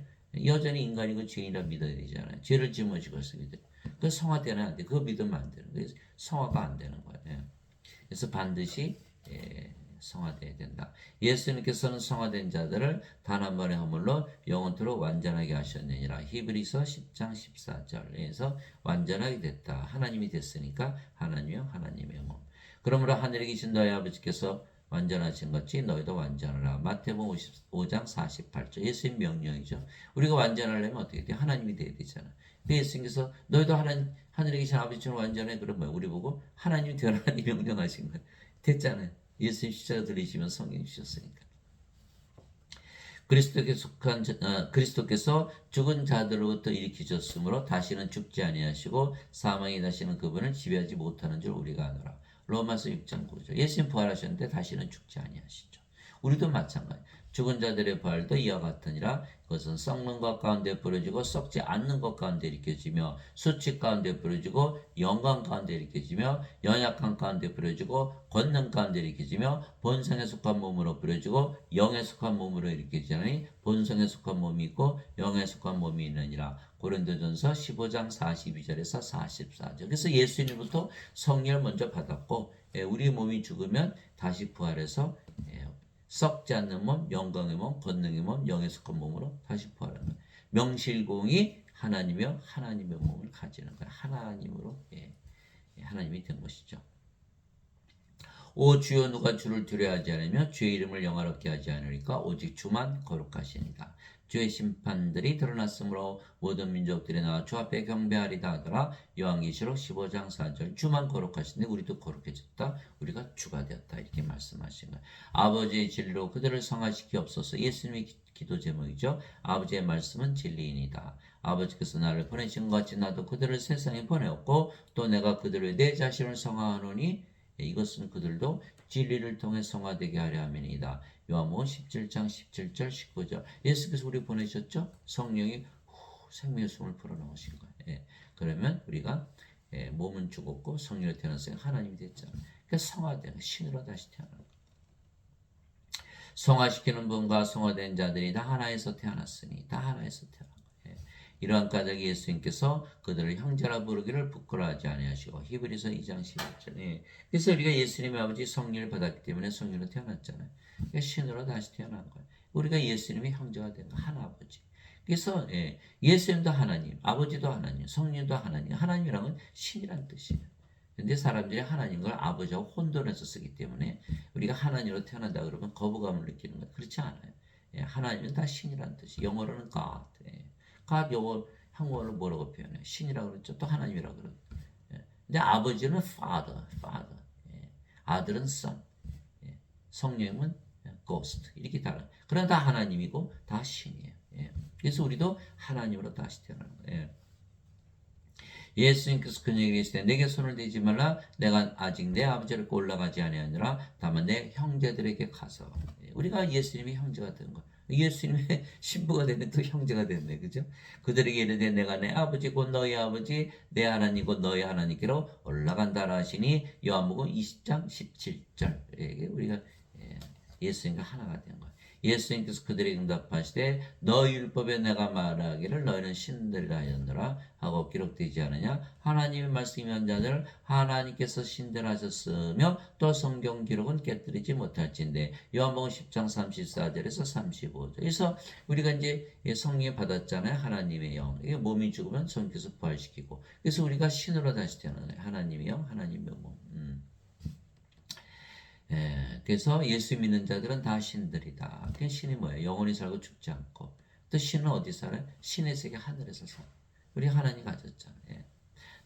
여전히 인간이고 죄인이라 믿어야 되잖아요. 죄를 짊어지고 있어 믿어요. 그 성화되는 안 돼. 그거 믿으면 안 되는 거예요. 성화가 안 되는 거예요. 그래서 반드시 성화되어야 된다. 예수님께서는 성화된 자들을 단 한 번의 허물로 영원토록 완전하게 하셨느니라. 히브리서 10장 14절에서 완전하게 됐다. 하나님이 됐으니까 하나님이요 하나님의 몸. 그러므로 하늘에 계신 너희 아버지께서 완전하신 것이 너희도 완전하라. 마태복음 55장 48절. 예수님 명령이죠. 우리가 완전하려면 어떻게 돼요? 하나님이 돼야 되잖아. 예수님께서 너희도 하늘에 계신 아버지처럼 완전해. 그러면 우리 보고 하나님이 되라니 명령하신 거예요. 됐잖아요. 예수님 십자가 들리시면 성령 주셨으니까. 그리스도께서 죽은 자들로부터 일으키셨으므로 다시는 죽지 아니하시고 사망이 다시는 그분을 지배하지 못하는 줄 우리가 아노라. 로마서 6장 9절. 예수님 부활하셨는데 다시는 죽지 아니하시죠. 우리도 마찬가지. 죽은 자들의 부활도 이와 같으니라. 그것은 썩는 것 가운데 부러지고 썩지 않는 것 가운데 일으켜지며 수치 가운데 부러지고 영광 가운데 일으켜지며 연약한 가운데 부러지고 권능 가운데 일으켜지며 본성에 속한 몸으로 부러지고 영에 속한 몸으로 일으켜지니 본성에 속한 몸이 있고 영에 속한 몸이 있느니라. 고린도전서 15장 42절에서 44절. 그래서 예수님부터 성령을 먼저 받았고 우리 몸이 죽으면 다시 부활해서 썩지 않는 몸, 영광의 몸, 권능의 몸, 영에 속한 몸으로 다시 부활하는 거예요. 명실공히 하나님이며 하나님의 몸을 가지는 거예요. 하나님으로 하나님이 된 것이죠. 오 주여 누가 주를 두려워하지 않으며 주의 이름을 영화롭게 하지 않으리까 오직 주만 거룩하시니라. 주의 심판들이 드러났으므로 모든 민족들이 나와 주 앞에 경배하리다 하더라. 요한계시록 15장 4절. 주만 거룩하신데 우리도 거룩해졌다. 우리가 주가 되었다. 이렇게 말씀하신 거예요. 아버지의 진리로 그들을 성화시키옵소서. 예수님의 기도 제목이죠. 아버지의 말씀은 진리이니다. 아버지께서 나를 보내신 것 같이 나도 그들을 세상에 보내었고 또 내가 그들을 내 자신을 성화하노니 이것은 그들도 진리를 통해 성화되게 하려 함이니이다. 요한복음 17장 17절 19절. 예수께서 우리 보내셨죠? 성령이 생명의 숨을 불어넣으신 거예요. 그러면 우리가 몸은 죽었고 성령으로 태어났으니 하나님이 됐잖아요. 그러니까 성화되는 신으로 다시 태어나는 거예요. 성화시키는 분과 성화된 자들이 다 하나에서 태어났으니 다 하나에서 태어난 거예요. 이러한 까닭에 예수님께서 그들을 형제라 부르기를 부끄러워하지 아니하시고 히브리서 2장 11절. 그래서 우리가 예수님의 아버지 성령을 받았기 때문에 성령으로 태어났잖아요. 그러니까 신으로 다시 태어난 거예요. 우리가 예수님의 형제가 된 거 하나아버지. 그래서 예수님도 하나님, 아버지도 하나님, 성령도 하나님. 하나님이란 건 신이란 뜻이에요. 근데 사람들이 하나님을 아버지하고 혼돈해서 쓰기 때문에 우리가 하나님으로 태어난다 그러면 거부감을 느끼는 거예요. 그렇지 않아요. 하나님은 다 신이란 뜻이. 영어로는 God. God 영어 한국어로 뭐라고 표현해? 신이라고 그러죠. 또 하나님이라고 그러죠. 근데 아버지는 Father. 아들은 Son. 성령은 Ghost. 이렇게 달라요. 그러나 다 하나님이고 다 신이에요. 그래서 우리도 하나님으로 다시 태어나는 거예요. 예수님께서 그에게 이르시되 내게 손을 대지 말라. 내가 아직 내 아버지를 올라가지 아니하니라. 다만 내 형제들에게 가서. 우리가 예수님의 형제가 된 거. 예수님의 신부가 되면 또 형제가 됐네. 그죠? 그들에게 이르되 내가 내 아버지 곧 너희 아버지 내 하나님 곧 너희 하나님께로 올라간다라 하시니 요한복음 20장 17절. 우리가 예수님과 하나가 된 거예요. 예수님께서 그들에게 응답하시되 너희 율법에 내가 말하기를 너희는 신들이라 하였노라 하고 기록되지 않으냐. 하나님의 말씀이 한 자들 하나님께서 신들하셨으며 또 성경 기록은 깨뜨리지 못할진대. 요한복음 10장 34절에서 35절. 그래서 우리가 이제 성령 받았잖아요. 하나님의 영. 이게 몸이 죽으면 성령께서 부활시키고. 그래서 우리가 신으로 다시 태어나요. 하나님의 영, 하나님의 몸. 예, 그래서 예수 믿는 자들은 다 신들이다. 그 신이 뭐예요? 영원히 살고 죽지 않고. 또 신은 어디 살아요? 신의 세계 하늘에서 살아요. 우리 하나님 가졌잖아요. 예.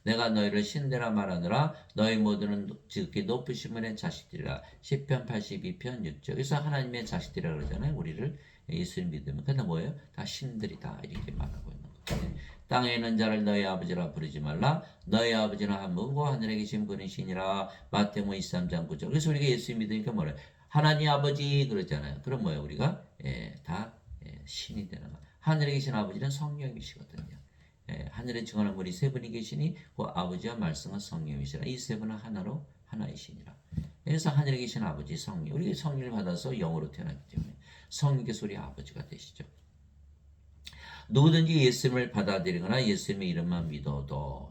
내가 너희를 신대라 말하느라 너희 모두는 지극히 높으신 분의 자식들이라. 시편 82편 6절. 그래서 하나님의 자식들이라 그러잖아요. 우리를 예수를 믿으면. 근데 뭐예요? 다 신들이다. 이렇게 말하고 있는 거예요. 땅에 있는 자를 너희 아버지라 부르지 말라. 너희 아버지는 한 분이고 하늘에 계신 분이시니라. 마태복음 23장 9절. 그래서 우리가 예수 믿으니까 뭐래? 하나님 아버지 그러잖아요. 그럼 뭐예요? 우리가 다 신이 되는 거예요. 하늘에 계신 아버지는 성령이시거든요. 하늘에 증언한 분이 세 분이 계시니 그 아버지와 말씀과 성령이시라. 이 세 분은 하나로 하나이시니라. 그래서 하늘에 계신 아버지 성령. 우리 성령을 받아서 영으로 태어났기 때문에 성령께서 우리 아버지가 되시죠. 누구든지 예수님을 받아들이거나 예수님의 이름만 믿어도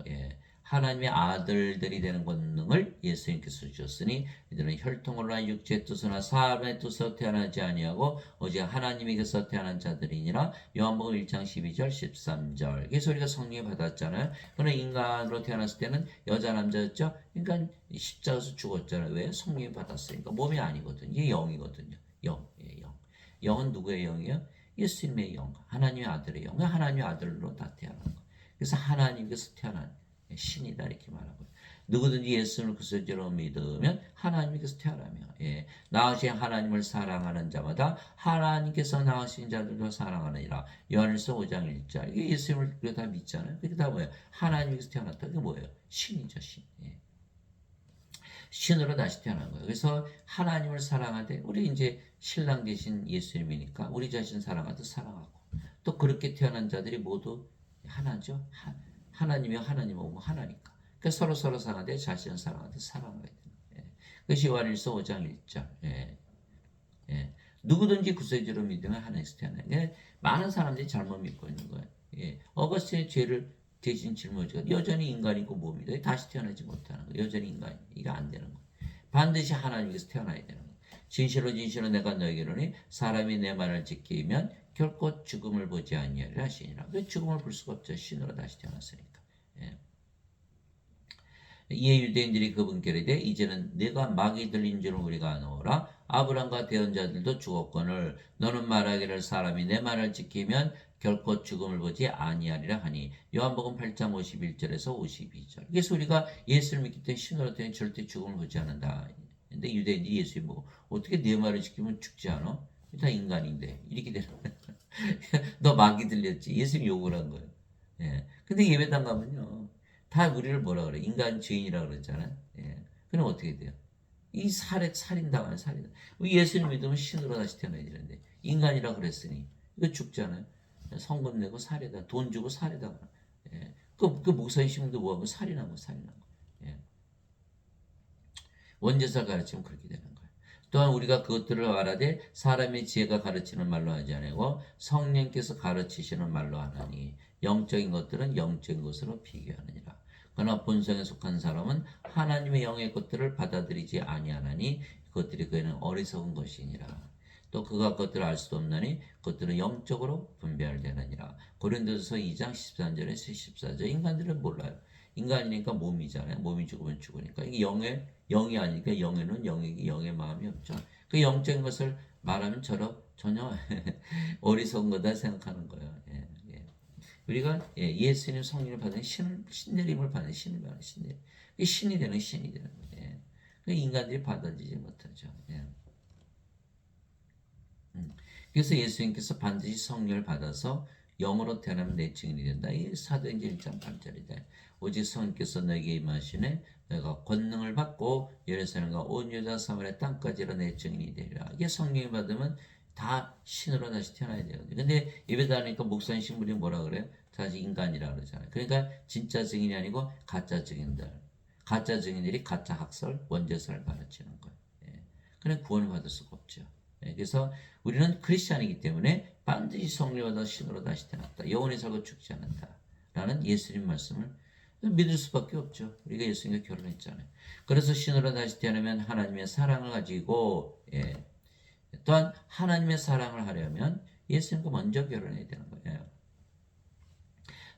하나님의 아들들이 되는 권능을 예수님께서 주셨으니 이들은 혈통으로나 육체의 뜻으로나 사람의 뜻으로 태어나지 아니하고 오직 하나님에게서 태어난 자들이니라. 요한복음 1장 12절 13절. 그래서 우리가 성령을 받았잖아요. 그러나 인간으로 태어났을 때는 여자 남자였죠. 그러니까 십자가에서 죽었잖아요. 왜? 성령을 받았으니까. 몸이 아니거든요. 이게 영이거든요. 영. 영은 누구의 영이에요? 예수님의 영, 하나님의 아들의 영, 하나님의 아들로 다 태어난 거. 그래서 하나님께서 태어난 신이다 이렇게 말하고. 누구든지 예수를 그리스도로 믿으면 하나님께서 태어나며 낳으신 하나님을 사랑하는 자마다 하나님께서 낳으신 자들도 사랑하느니라. 요한일서 5장 1절. 이게 예수님을 우리가 다 믿잖아요. 그게 다 뭐예요? 하나님께서 태어났다. 그게 뭐예요? 신이죠, 신. 신으로 다시 태어난 거예요. 그래서 하나님을 사랑하되 우리 이제 신랑 되신 예수님이니까 우리 자신 사랑하듯 사랑하고 또 그렇게 태어난 자들이 모두 하나죠. 하나님이 하나님 오고 하나니까. 그러니까 서로 사랑하되 자신을 사랑하듯 사랑하게 되는 거예요. 그것이 요한일서 5장 1절. 누구든지 구세주로 믿으면 하나님께서 태어나요. 많은 사람들이 잘못 믿고 있는 거예요. 어거스틴의 죄를 대신 짊어지고 여전히 인간이고 몸이다. 다시 태어나지 못하는 거예요. 여전히 인간이. 이게 안 되는 거예요. 반드시 하나님께서 태어나야 되는 거예요. 진실로 내가 너에게 이르노니 사람이 내 말을 지키면 결코 죽음을 보지 아니하리라 하시니라. 그 죽음을 볼 수가 없죠. 신으로 다시 태어났으니까. 이에 유대인들이 그분께 이르되 이제는 내가 막이 들린 줄을 우리가 아노라. 아브람과 대언자들도 죽었거늘 너는 말하기를 사람이 내 말을 지키면 결코 죽음을 보지 아니하리라 하니. 요한복음 8장 51절에서 52절. 그래서 우리가 예수를 믿기 때문에 신으로 때문에 절대 죽음을 보지 않는다. 근데 유대인들이 예수님 보고 어떻게 내 말을 지키면 죽지 않아? 다 인간인데 이렇게 되는 거야. 너 막이 들렸지. 예수님 욕을 한 거예요. 근데 예배당 가면요. 다 우리를 뭐라 그래? 인간 죄인이라 그러잖아요. 그럼 어떻게 돼요? 이 살인당하는 살인. 예수님 믿으면 신으로 다시 태어나야 되는데 인간이라 그랬으니 이거 죽잖아요. 성금 내고 살해다. 돈 주고 살해다. 그 목사님 신문도 뭐하고 살인한 거. 원죄사 가르치면 그렇게 되는 거예요. 또한 우리가 그것들을 알아되 사람의 지혜가 가르치는 말로 하지 아니고 성령께서 가르치시는 말로 하나니 영적인 것들은 영적인 것으로 비교하느니라. 그러나 본성에 속한 사람은 하나님의 영의 것들을 받아들이지 아니하나니 그것들이 그에는 어리석은 것이니라. 또 그가 그것들을 알 수도 없나니 그것들은 영적으로 분별되느니라. 고린도서 2장 13절에서 14절. 인간들은 몰라요. 인간이니까 몸이잖아요. 몸이 죽으면 죽으니까. 이게 영이 아니니까 영에는 영의 마음이 없죠. 그 영적인 것을 말하면 전혀 어리석은 거다 생각하는 거예요. 우리가 예수님 성령을 받은 신내림을 받는 신을 받는 신내림. 신이 되는 거예요. 인간들이 받아들이지 못하죠. 그래서 예수님께서 반드시 성령을 받아서 영으로 태어나면 내 증인이 된다. 이 사도행전 1장 8절이다. 오직 성령께서 너에게 임하시네 너가 권능을 받고 예루살렘과 온 유다 사마리아 땅까지로 내 증인이 되리라. 이게 성령을 받으면 다 신으로 다시 태어나야 되거든요. 근데 예배도 하니까 목사님 신부님 뭐라 그래요? 다시 인간이라 그러잖아요. 그러니까 진짜 증인이 아니고 가짜 증인들. 가짜 증인들이 가짜 학설, 원죄설을 가르치는 거예요. 그래 구원을 받을 수가 없죠. 그래서 우리는 크리스찬이기 때문에 반드시 성령을 받아 신으로 다시 태어났다. 영원히 살고 죽지 않는다. 라는 예수님 말씀을 믿을 수밖에 없죠. 우리가 예수님과 결혼했잖아요. 그래서 신으로 다시 태어나면 하나님의 사랑을 가지고 또한 하나님의 사랑을 하려면 예수님과 먼저 결혼해야 되는 거예요.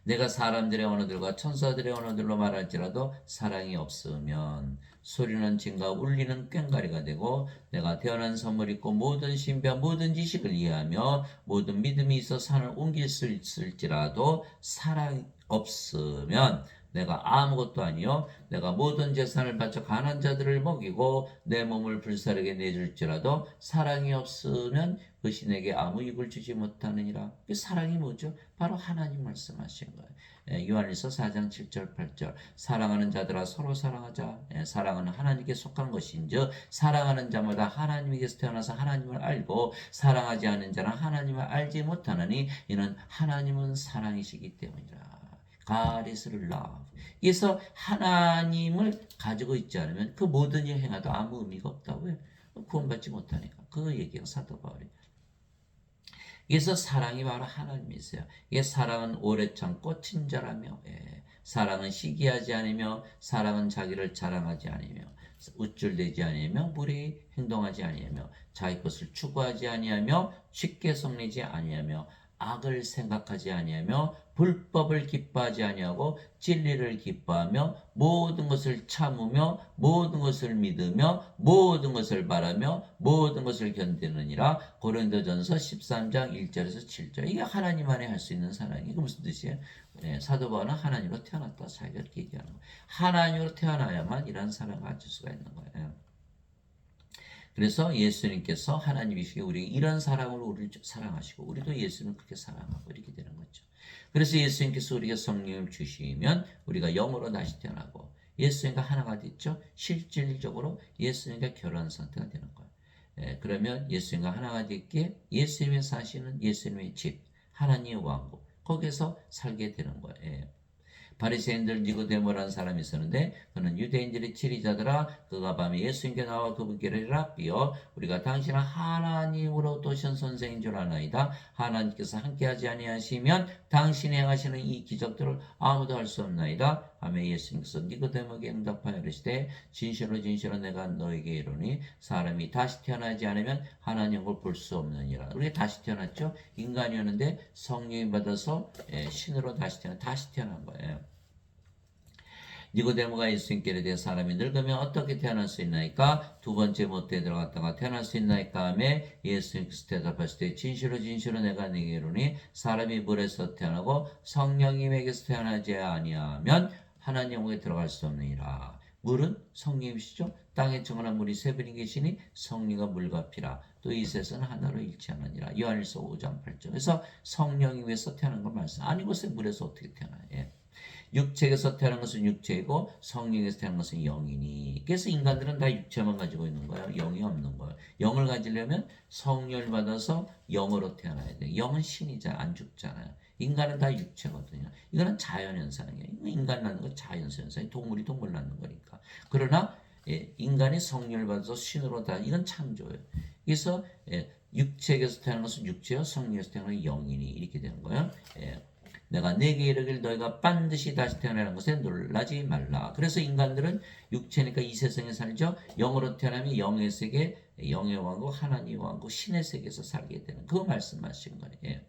내가 사람들의 언어들과 천사들의 언어들로 말할지라도 사랑이 없으면 소리는 징과 울리는 꽹과리가 되고 내가 태어난 선물 있고 모든 신비한 모든 지식을 이해하며 모든 믿음이 있어 산을 옮길 수 있을지라도 사랑이 없으면 내가 아무것도 아니요 내가 모든 재산을 바쳐 가난한 자들을 먹이고 내 몸을 불사르게 내줄지라도 사랑이 없으면 그 신에게 아무 이익을 주지 못하느니라. 그 사랑이 뭐죠? 바로 하나님 말씀하신 거예요. 요한일서 4장 7절 8절 사랑하는 자들아 서로 사랑하자. 사랑은 하나님께 속한 것인즉 사랑하는 자마다 하나님에게서 태어나서 하나님을 알고 사랑하지 않는 자는 하나님을 알지 못하느니 이는 하나님은 사랑이시기 때문이라. God is love. 그래서 하나님을 가지고 있지 않으면 그 모든 일 행하도 아무 의미가 없다고요. 구원받지 못하니까. 그 얘기가 사도 바울이. 그래서 사랑이 바로 하나님이세요. 예, 사랑은 오래 참고 친절하며, 사랑은 시기하지 않으며, 사랑은 자기를 자랑하지 않으며, 우쭐대지 아니하며, 무례히 행동하지 아니하며, 자기 것을 추구하지 아니하며, 쉽게 성내지 아니하며, 악을 생각하지 아니하며 불법을 기뻐하지 아니하고 진리를 기뻐하며 모든 것을 참으며 모든 것을 믿으며 모든 것을 바라며 모든 것을 견디느니라. 고린도전서 13장 1절에서 7절. 이게 하나님 안에 할 수 있는 사랑이. 이게 무슨 뜻이에요? 사도 바울은 하나님으로 태어났다. 자기가 이렇게 얘기하는 거예요. 하나님으로 태어나야만 이런 사랑을 가질 수가 있는 거예요. 그래서 예수님께서 하나님이시기에 우리 이런 사랑으로 우리를 사랑하시고 우리도 예수님을 그렇게 사랑하고 이렇게 되는 거죠. 그래서 예수님께서 우리에게 성령을 주시면 우리가 영으로 다시 태어나고 예수님과 하나가 됐죠. 실질적으로 예수님과 결혼 상태가 되는 거예요. 그러면 예수님과 하나가 됐기에 예수님이 사시는 예수님의 집, 하나님의 왕국, 거기서 살게 되는 거예요. 바리새인들 니고데모라는 사람이 있었는데 그는 유대인들의 지리자들아 그가 밤에 예수님께 나와 그분께 랍비여 우리가 당신은 하나님으로부터 오신 선생인 줄 아나이다. 하나님께서 함께하지 아니하시면 당신이 행하시는 이 기적들을 아무도 할 수 없나이다. 하며 예수님께서 니고데모에게 응답하여 이르시되 진실로 진실로 내가 너에게 이르니 사람이 다시 태어나지 않으면 하나님을 볼 수 없느니라. 우리가 다시 태어났죠. 인간이었는데 성령이 받아서 신으로 다시 태어난 거예요. 니고데모가 예수님께 이르되 사람이 늙으면 어떻게 태어날 수 있나이까? 두 번째 못대에 들어갔다가 태어날 수 있나이까? 하며 예수님께서 대답하시되 진실로 진실로 내가 네게 이르니 사람이 물에서 태어나고 성령님에게서 태어나지 아니하면 하나님에게 들어갈 수 없느니라. 물은 성령이시죠. 땅에 정한 물이 세 분이 계시니 성령과 물과 피라. 또 이 셋은 하나로 일치하느니라. 요한일서 5장 8절. 그래서 성령님에서 태어난 걸 말씀. 아니 것에 물에서 어떻게 태어나요? 육체에서 태어난 것은 육체이고 성령에서 태어난 것은 영이니. 그래서 인간들은 다 육체만 가지고 있는 거예요. 영이 없는 거예요. 영을 가지려면 성령을 받아서 영으로 태어나야 돼요. 영은 신이잖아요. 안 죽잖아요. 인간은 다 육체거든요. 이거는 자연현상이에요. 인간 낳는 건 자연현상이에요. 동물이 동물 낳는 거니까. 그러나 인간이 성령을 받아서 신으로 다 이건 창조예요. 그래서 육체에서 태어난 것은 육체요. 성령에서 태어난 것은 영이니. 이렇게 되는 거예요. 내가 내게 이르길 너희가 반드시 다시 태어나는 것에 놀라지 말라. 그래서 인간들은 육체니까 이 세상에 살죠. 영으로 태어나면 영의 세계, 영의 왕국, 하나님의 왕국, 신의 세계에서 살게 되는 그 말씀하신 거예요.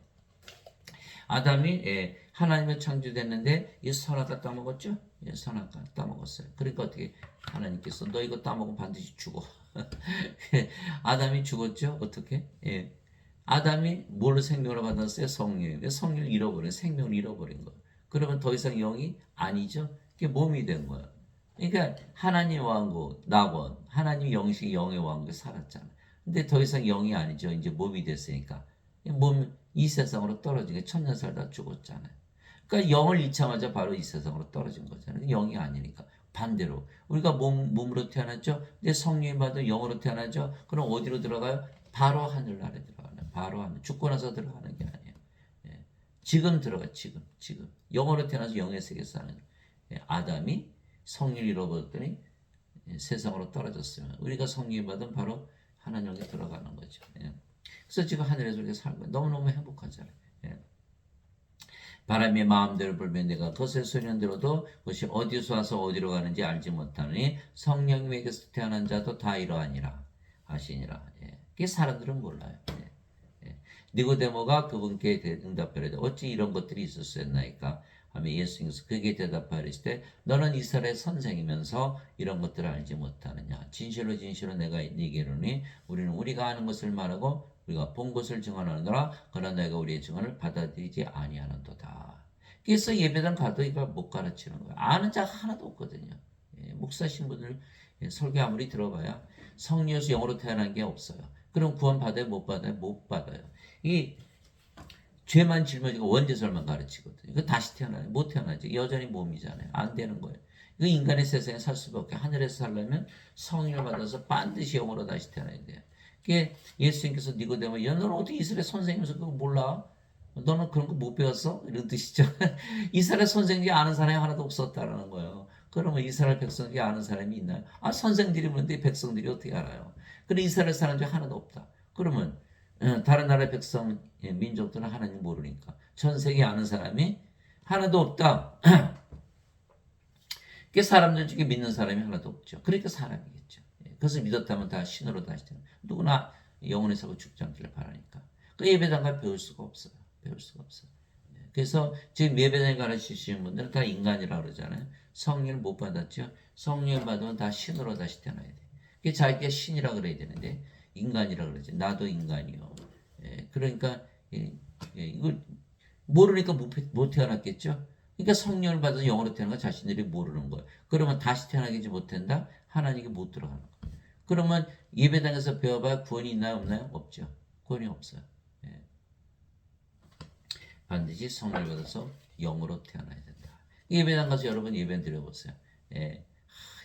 아담이 하나님의 창조됐는데 이 선악과 따먹었죠. 선악과 따먹었어요. 그러니까 어떻게 하나님께서 너 이거 따먹으면 반드시 죽어. 아담이 죽었죠. 어떻게? 아담이 뭘 생명을 받았어요? 성령. 성령을 잃어버린, 생명을 잃어버린 거예요. 그러면 더 이상 영이 아니죠? 그게 몸이 된 거예요. 그러니까 하나님 왕국, 낙원, 하나님 영식 영의 왕국에 살았잖아요. 근데 더 이상 영이 아니죠. 이제 몸이 됐으니까. 이 세상으로 떨어지게 천년 살다 죽었잖아요. 그러니까 영을 잃자마자 바로 이 세상으로 떨어진 거잖아요. 영이 아니니까. 반대로 우리가 몸으로 태어났죠. 근데 성령이 받은 영으로 태어나죠. 그럼 어디로 들어가요? 바로 하늘나라에 들어가요. 바로 하늘. 죽고 나서 들어가는 게 아니에요. 지금 들어가. 지금. 영으로 태어나서 영의 세계에서 사는 아담이 성령을 잃어버렸더니 세상으로 떨어졌으면 우리가 성령을 받은 바로 하나님께 들어가는 거죠. 예. 그래서 지금 하늘에서 이렇게 살고 너무너무 행복하잖아요. 예. 바람이 마음대로 불면 내가 거센 소리는 들어도 그것이 어디서 와서 어디로 가는지 알지 못하느니 성령님에게서 태어난 자도 다 이러하니라 하시니라. 예. 그게 사람들은 몰라요. 예. 예. 니고데모가 그분께 응답하려되 어찌 이런 것들이 있었었나이까 하며 예수님께서 그에게 대답하시되 때 너는 이스라엘 선생이면서 이런 것들을 알지 못하느냐. 진실로 진실로 내가 네게 이르노니 우리는 우리가 아는 것을 말하고 우리가 본 것을 증언하느라 그러나 너희가 우리의 증언을 받아들이지 아니하는도다. 그래서 예배당 가도 이거 못 가르치는 거예요. 아는 자가 하나도 없거든요. 예, 목사 신부들 설교 아무리 들어봐야 성령에서 영으로 태어난 게 없어요. 그럼 구원 받아요? 못 받아요? 못 받아요. 이 죄만 짊어지고 원죄설만 가르치거든요. 이거 다시 태어나요? 못 태어나죠. 여전히 몸이잖아요. 안 되는 거예요. 이거 인간의 세상에 살 수밖에. 하늘에서 살려면 성령을 받아서 반드시 영으로 다시 태어나야 돼요. 그게 예수님께서 니고데모, 야, 너는 어떻게 이스라엘 선생님에서 그거 몰라? 너는 그런 거 못 배웠어? 이런 뜻이죠. 이스라엘 선생님이 아는 사람이 하나도 없었다라는 거예요. 그러면 이스라엘 백성들이 아는 사람이 있나요? 아, 선생들이 그런데 백성들이 어떻게 알아요? 그래, 이스라엘 사람들이 하나도 없다. 그러면 다른 나라의 백성, 민족들은 하나님 모르니까 전 세계 아는 사람이 하나도 없다. 그 사람들 중에 믿는 사람이 하나도 없죠. 그러니까 사람이겠죠. 그래서 믿었다면 다 신으로 다시 되는. 누구나 영원히 살고 죽지 않기를 바라니까. 그 예배당 가 배울 수가 없어요. 배울 수가 없어요. 그래서 지금 예배당에 가르치시는 분들은 다 인간이라고 그러잖아요. 성령을 못 받았죠. 성령을 받으면 다 신으로 다시 태어나야 돼. 그게 자기가 신이라 그래야 되는데 인간이라 그러지. 나도 인간이요. 그러니까 이걸 모르니까 못 태어났겠죠. 그러니까 성령을 받아서 영으로 태어난 거 자신들이 모르는 거예요. 그러면 다시 태어나지 못한다? 하나님께 못 들어가는 거예요. 그러면 예배당에서 배워봐야 구원이 있나요? 없나요? 없죠. 구원이 없어요. 반드시 성령을 받아서 영으로 태어나야 된다. 예배당 가서 여러분 예배 드려보세요.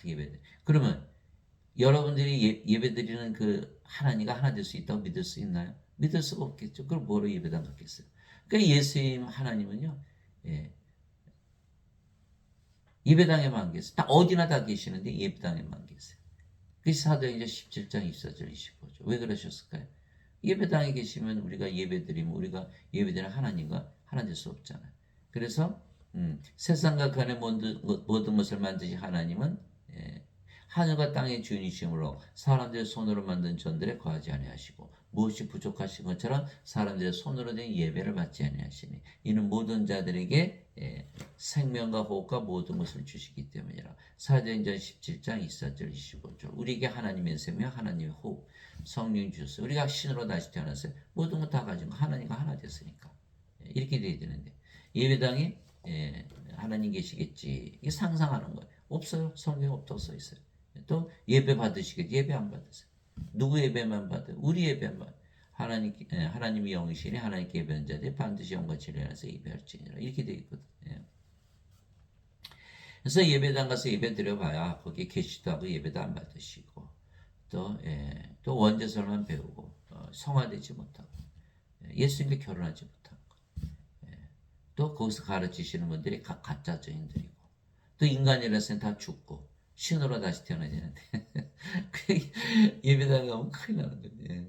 예배. 그러면 여러분들이 예배 드리는 그 하나님과 하나 될 수 있다고 믿을 수 있나요? 믿을 수가 없겠죠. 그럼 뭐로 예배당 갔겠어요? 그러니까 예수님 하나님은요, 예배당에만 계세요. 다 어디나 다 계시는데 예배당에만 계세요. 그 사도행전 17장 24절 25절. 왜 그러셨을까요? 예배당에 계시면 우리가 예배드리면 우리가 예배드리는 하나님과 하나 될 수 없잖아요. 그래서 세상과 그 안에 모든 것을 만드신 하나님은 하늘과 땅의 주인이시므로 사람들의 손으로 만든 전들에 거하지 아니하시고 무엇이 부족하신 것처럼 사람들의 손으로 된 예배를 받지 아니하시니 이는 모든 자들에게 생명과 호흡과 모든 것을 주시기 때문이라. 사도행전 17장 24절 25절. 우리에게 하나님의 생명, 하나님의 호흡, 성령 주셨어요. 우리가 신으로 다시 태어났어요. 모든 것 다 가진 거 하나님과 하나 됐으니까 이렇게 돼야 되는데 예배당에 하나님 계시겠지 이게 상상하는 거예요. 없어요. 성경에 없다고 써 있어요. 또 예배 받으시겠지. 예배 안 받으세요. 누구 예배만 받아요? 우리 예배만. 하나님이 영이시니 하나님께 예배하는 자들이 반드시 영과 진리 안에서 예배할지니라. 이렇게 되어 있거든요. 그래서 예배당 가서 예배 드려봐야 거기에 계시도 하고 예배도 안 받으시고 또 원죄설만 배우고 성화되지 못하고 예수님께 결혼하지 못하고 또 거기서 가르치시는 분들이 가짜 증인들이고 또 인간이라서는 다 죽고 신으로 다시 태어나야 되는데 예배당에 가면 큰일 나는 거예요.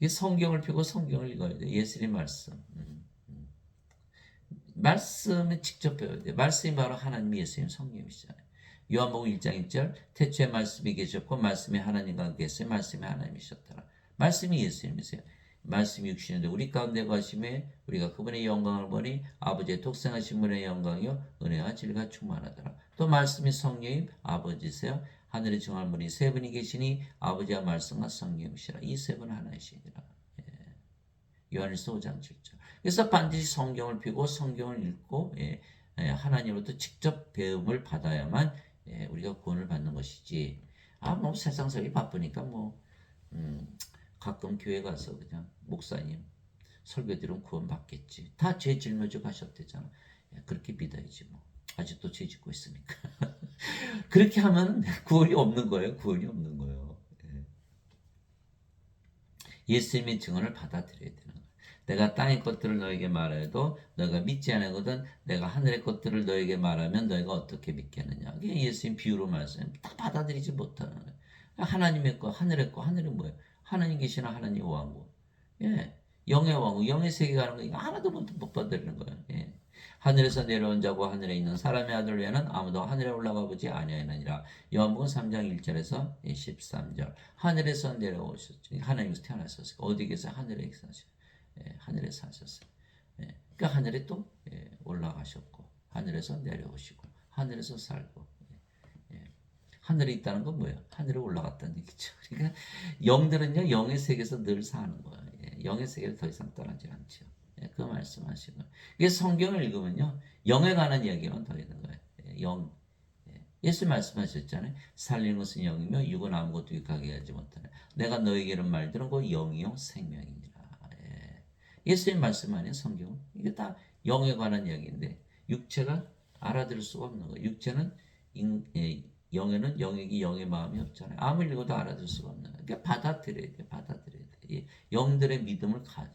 이 성경을 펴고 성경을 읽어야 돼. 예수님 말씀. 말씀을 직접 배워야 돼. 말씀이 바로 하나님 예수님 성령이시잖아요. 요한복음 1장 1절 태초에 말씀이 계셨고 말씀이 하나님과 함께 했어요. 말씀이 하나님이셨더라. 말씀이 예수님이세요. 말씀이 육신인데 우리 가운데 거하심에 우리가 그분의 영광을 보니 아버지의 독생하신 분의 영광이요 은혜와 진리가 충만하더라. 또 말씀이 성령님 아버지세요. 하늘에 정할 분이 세 분이 계시니 아버지와 말씀과 성령이시라. 이 세 분은 하나이시니라. 요한일서 5장 7절. 그래서 반드시 성경을 펴고 성경을 읽고 하나님으로부터 직접 배움을 받아야만 우리가 구원을 받는 것이지. 뭐 세상 살기 바쁘니까 가끔 교회 가서 그냥 목사님 설교 들으면 구원 받겠지. 다 죄 짊어지고 가셨대잖아. 그렇게 믿어야지 뭐. 아직도 죄 짓고 있으니까. 그렇게 하면 구원이 없는 거예요. 구원이 없는 거예요. 예수님의 증언을 받아들여야 되는 거예요. 내가 땅의 것들을 너에게 말해도 너희가 믿지 않거든 내가 하늘의 것들을 너에게 말하면 너희가 어떻게 믿겠느냐. 이게 예수님 비유로 말씀해요. 다 받아들이지 못하는 거예요. 하나님의 거, 하늘의 거, 하늘이 뭐예요? 하나님 계시나 하나님 왕국. 예. 영의 왕국, 영의 세계 가는 거 이거 하나도 못 받아들이는 거예요. 예. 하늘에서 내려온 자고 하늘에 있는 사람의 아들 외에는 아무도 하늘에 올라가 보지 아니하느니라. 요한복음 3장 1절에서 13절. 하늘에서 내려오셨죠. 하나님께서 태어나셨어요. 어디 계세요? 하늘에 계세요. 예, 하늘에서 하셨어요. 예, 그러니까 하늘에 또 올라가셨고 하늘에서 내려오시고 하늘에서 살고 하늘에 있다는 건 뭐예요? 하늘에 올라갔다는 얘기죠. 그러니까 영들은요 영의 세계에서 늘 사는 거예요. 영의 세계를 더 이상 떠나지 않죠. 그 말씀하시고 이게 성경을 읽으면요 영에 관한 이야기만 더 있는 거예요. 영 예수 말씀하셨잖아요. 살리는 것은 영이며 육은 아무것도 유익하게 하지 못하네. 내가 너에게는 말들은 그 영이요 생명이니라. 예수님 말씀 아니에요 성경은. 이게 다 영에 관한 이야기인데 육체가 알아들을 수가 없는 거예요. 육체는 영에는 영에게 영의 마음이 없잖아요. 아무리 읽어도 알아들을 수가 없는 거예요. 그러니까 받아들여야 돼. 받아들여야 돼. 영들의 믿음을 가져.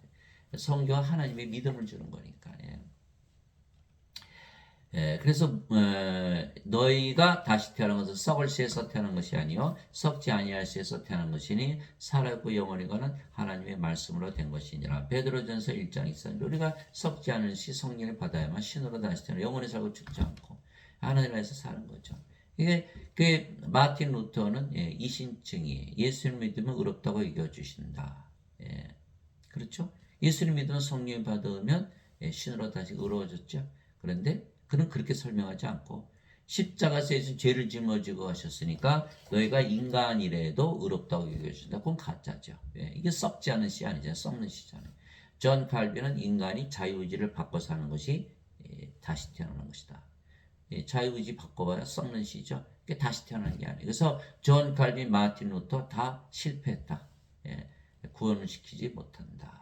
성경은 하나님의 믿음을 주는 거니까. 그래서 너희가 다시 태어난 것은 썩을 씨에서 태어난 것이 아니요 썩지 아니할 씨에서 태어난 것이니 살아있고 영원히가는 하나님의 말씀으로 된 것이니라. 베드로전서 1장 2절. 우리가 썩지 않은 씨 성령을 받아야만 신으로 다시 태어나 영원히 살고 죽지 않고 하나님 나라에서 사는 거죠. 이게 그 마틴 루터는 이신증이 예수를 믿으면 의롭다고 이겨 주신다. 그렇죠? 예수를 믿으면 성령을 받으면 신으로 다시 의로워졌죠. 그런데 그는 그렇게 설명하지 않고 십자가에서 죄를 짊어지고 하셨으니까 너희가 인간이라도 의롭다고 여겨준다. 그건 가짜죠. 이게 썩지 않은 씨 아니잖아요. 썩는 씨잖아요. 존 칼빈은 인간이 자유의지를 바꿔 사는 것이 다시 태어나는 것이다. 자유의지 바꿔봐야 썩는 씨죠. 그게 다시 태어나는 게 아니에요. 그래서 존 칼빈, 마틴 루터 다 실패했다. 구원을 시키지 못한다.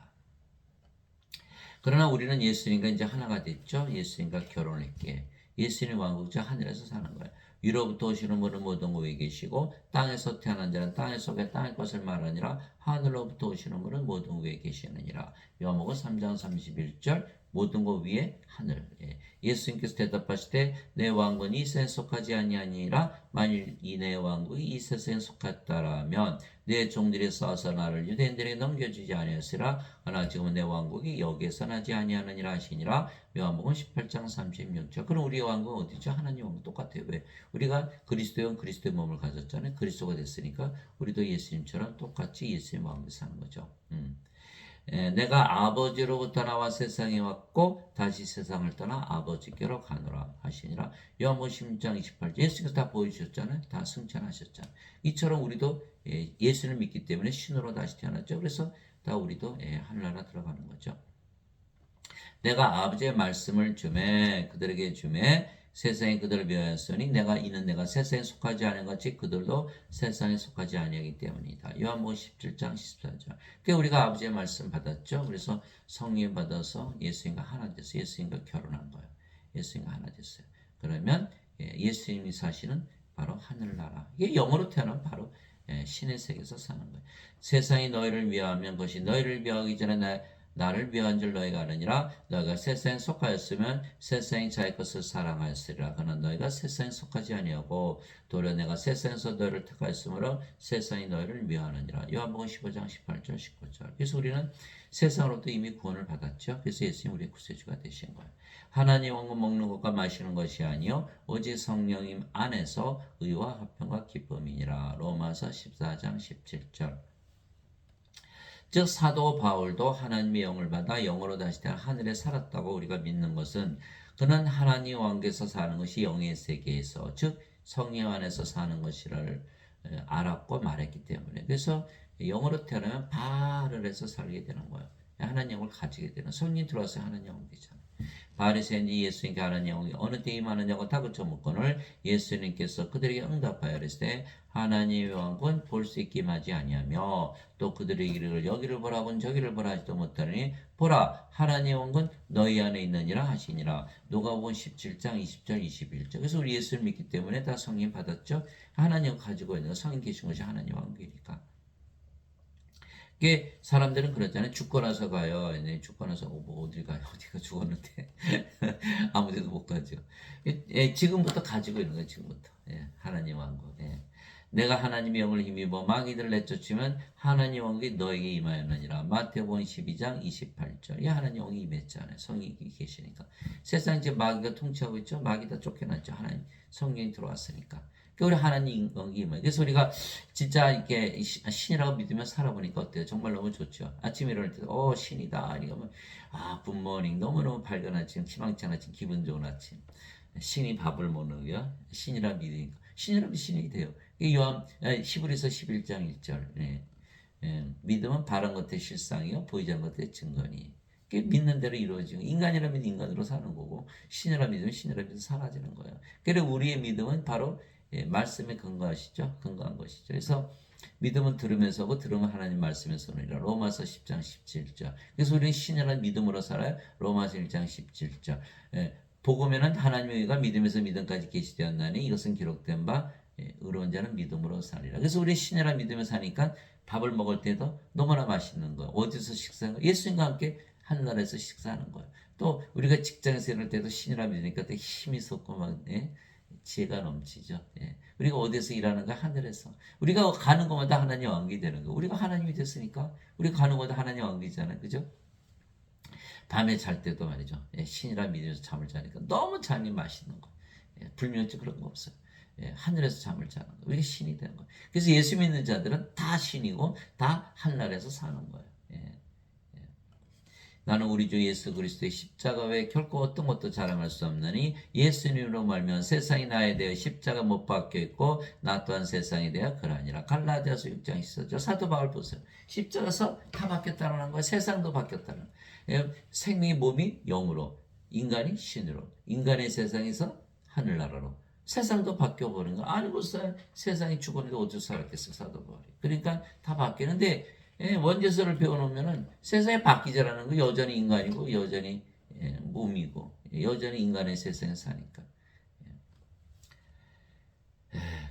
그러나 우리는 예수님과 이제 하나가 됐죠. 예수님과 결혼했기에 예수님 왕국자 하늘에서 사는 거예요. 위로부터 오시는 분은 모든 곳에 계시고 땅에서 태어난 자는 땅에 속에 땅의 것을 말하니라. 하늘로부터 오시는 분은 모든 곳에 계시느니라. 요한복음 3장 31절 모든 것 위에 하늘. 예수님께서 대답하실 때 내 왕국은 이 세상에 속하지 아니하니라. 만일 이 내 왕국이 이 세상에 속했다라면 내 종들이 싸워서 나를 유대인들에게 넘겨주지 아니하였으라. 그러나 지금은 내 왕국이 여기에서 나지 아니하느니라 하시니라. 요한복음 18장 36절. 그럼 우리의 왕국은 어디죠? 하나님 왕국 똑같아요. 왜? 우리가 그리스도의 몸을 가졌잖아요. 그리스도가 됐으니까 우리도 예수님처럼 똑같이 예수님 왕국에 사는 거죠. 내가 아버지로부터 나와 세상에 왔고 다시 세상을 떠나 아버지께로 가노라 하시니라. 요한복음 16장 28절. 예수께서 다 보여주셨잖아요. 다 승천하셨잖아요. 이처럼 우리도 예수를 믿기 때문에 신으로 다시 태어났죠. 그래서 다 우리도 하늘나라 들어가는 거죠. 내가 아버지의 말씀을 주매 그들에게 주매 세상이 그들을 미워하였으니 내가 세상에 속하지 않은 것이 그들도 세상에 속하지 아니하기 때문이다. 요한복음 17장 14절. 그러니까 우리가 아버지의 말씀 받았죠. 그래서 성령 받아서 예수님과 하나 됐어요. 예수님과 결혼한 거예요. 예수님과 하나 됐어요. 그러면 예수님이 사시는 바로 하늘나라. 이게 영으로 태어나면 바로 신의 세계에서 사는 거예요. 세상이 너희를 미워하면 그것이 너희를 미워하기 전에 나를 미워한 줄 너희가 아느니라. 너희가 세상에 속하였으면 세상이 자기 것을 사랑하였으리라. 그러나 너희가 세상에 속하지 아니하고 도리어 내가 세상에서 너희를 택하였으므로 세상이 너희를 미워하느니라. 요한복음 15장 18절 19절. 그래서 우리는 세상으로부터 이미 구원을 받았죠. 그래서 예수님 우리의 구세주가 되신 거예요. 하나님 왕국 먹는 것과 마시는 것이 아니요 오직 성령님 안에서 의와 화평과 기쁨이니라. 로마서 14장 17절. 즉 사도 바울도 하나님의 영을 받아 영으로 다시 태어나 하늘에 살았다고 우리가 믿는 것은 그는 하나님 왕국에서 사는 것이 영의 세계에서 즉 성령 안에서 사는 것이를 알았고 말했기 때문에 그래서 영으로 태어나면 바르에서 살게 되는 거예요. 하나님 영을 가지게 되는 성령 들어와서 하나님 영이 되잖아요. 바리새인이 예수님께 하나님 영이 어느 때 임하느냐고 다그쳐 묻거늘 예수님께서 그들에게 응답하여 이르시되 하나님의 왕국은 볼 수 있게 임하지 아니하며 또 그들의 이르기를 여기를 보라곤 저기를 보라 하지도 못하니 보라 하나님의 왕국은 너희 안에 있느니라 하시니라. 누가복음 17장 20절 21절. 그래서 우리 예수를 믿기 때문에 다 성령 받았죠. 하나님 가지고 있는 성령 계신 것이 하나님 왕국이니까. 이게 사람들은 그러잖아요. 죽고 나서 가요. 죽고 나서 뭐 어딜 가요? 어디가 죽었는데 아무데도 못 가죠. 지금부터 가지고 있는 거예요. 지금부터 하나님 왕국. 내가 하나님의 영을 힘입어 마귀들을 내쫓으면 하나님의 영이 너에게 임하였느니라. 마태복음 12장 28절. 이 하나님의 영이 임했잖아요. 성령이 계시니까. 세상 이제 마귀가 통치하고 있죠. 마귀 다 쫓겨났죠. 하나님 성령이 들어왔으니까. 그러니까 우리 하나님 영이 임해. 그래서 우리가 진짜 이렇게 신이라고 믿으며 살아보니까 어때요? 정말 너무 좋죠. 아침에 일어날 때도 신이다. 이러면 굿모닝. 너무너무 밝은 아침, 희망찬 아침, 기분 좋은 아침. 신이 밥을 먹는고요. 신이라 믿으니까. 신이라면 신이 돼요. 요한 히브리서 11장 1절. 믿음은 바른 것의 실상이요 보이지 않는 것의 증거니. 믿는 대로 이루어지고 인간이라면 인간으로 사는 거고 신이라 믿으면 신이라 믿으면 사라지는 거예요. 그래서 우리의 믿음은 바로 말씀에 근거하시죠. 근거한 것이죠. 그래서 믿음은 들으면서고 들으면 하나님 말씀에서 오느니라. 로마서 10장 17절. 그래서 우리는 신이라는 믿음으로 살아요. 로마서 1장 17절. 복음에는 하나님의 의가 믿음에서 믿음까지 계시되었나니 이것은 기록된 바 의로운 자는 믿음으로 살리라. 그래서 우리 신이라 믿으며 사니까 밥을 먹을 때도 너무나 맛있는 거예요. 어디서 식사하는 거예요? 예수님과 함께 하늘나라에서 식사하는 거예요. 또 우리가 직장에서 이럴 때도 신이라 믿으니까 또 힘이 솟고 막 지혜가 넘치죠. 우리가 어디서 일하는가? 하늘에서. 우리가 가는 곳마다 하나님 왕이 되는 거예요. 우리가 하나님이 됐으니까 우리가 가는 곳마다 하나님 왕이잖아요. 그죠? 밤에 잘 때도 말이죠. 신이라 믿으면서 잠을 자니까 너무 잠이 맛있는 거예요. 불면증 그런 거 없어요. 하늘에서 잠을 자는 거예요. 우리가 신이 되는 거예요. 그래서 예수 믿는 자들은 다 신이고 다 하늘에서 사는 거예요. 나는 우리 주 예수 그리스도의 십자가 외에 결코 어떤 것도 자랑할 수 없느니 예수님으로 말면 세상이 나에 대해 십자가 못 박혀 있고 나 또한 세상에 대해 그러하니라. 갈라디아서 6장 14절. 사도 바울 보세요. 십자가에서 다 바뀌었다는 거예요. 세상도 바뀌었다는 거예요. 생명의 몸이 영으로, 인간이 신으로, 인간의 세상에서 하늘나라로. 세상도 바뀌어버린 거. 아니 무슨 세상이 죽었는데 어디서 살았겠어 사도 바울이. 그러니까 다 바뀌는데 원죄서를 배워놓으면은 세상에 바뀌지 않는 거 여전히 인간이고 여전히 몸이고 여전히 인간의 세상에 사니까.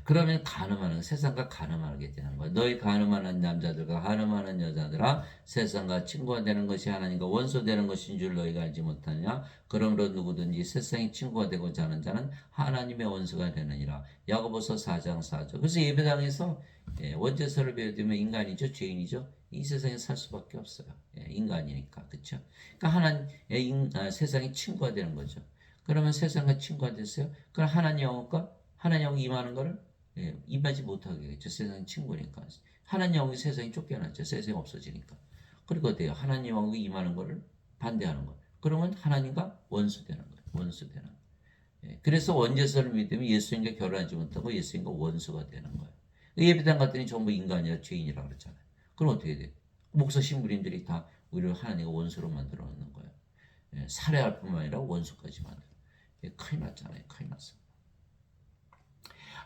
그러면 가늠하는 세상과 가늠하게 되는 거야. 너희 가늠하는 남자들과 가늠하는 여자들아 세상과 친구가 되는 것이 하나님과 원수 되는 것인 줄 너희가 알지 못하냐. 그러므로 누구든지 세상의 친구가 되고자 하는 자는 하나님의 원수가 되느니라. 야고보서 4장 4절. 그래서 예배당에서 원죄서를 배우면 인간이죠, 죄인이죠. 이 세상에 살 수밖에 없어요. 인간이니까. 그렇죠? 그러니까 세상의 친구가 되는 거죠. 그러면 세상과 친구가 됐어요. 그럼 하나님 영이 임하는 거를 임하지 못하겠죠. 세상의 친구니까. 하나님 영이 세상이 쫓겨났죠. 세상이 없어지니까. 그리고 어때요? 하나님 영이 임하는 거를 반대하는 거. 그러면 하나님과 원수되는 거예요. 원수되는 거예요. 그래서 원죄서를 믿으면 예수님과 결혼하지 못하고 예수님과 원수가 되는 거예요. 예배당 갔더니 전부 인간이라 죄인이라고 그러잖아요. 그럼 어떻게 돼요? 목사 신부님들이 다 우리를 하나님과 원수로 만들어 놓는 거예요. 살해할 뿐만 아니라 원수까지 만들어. 큰일 났잖아요. 큰일 났어.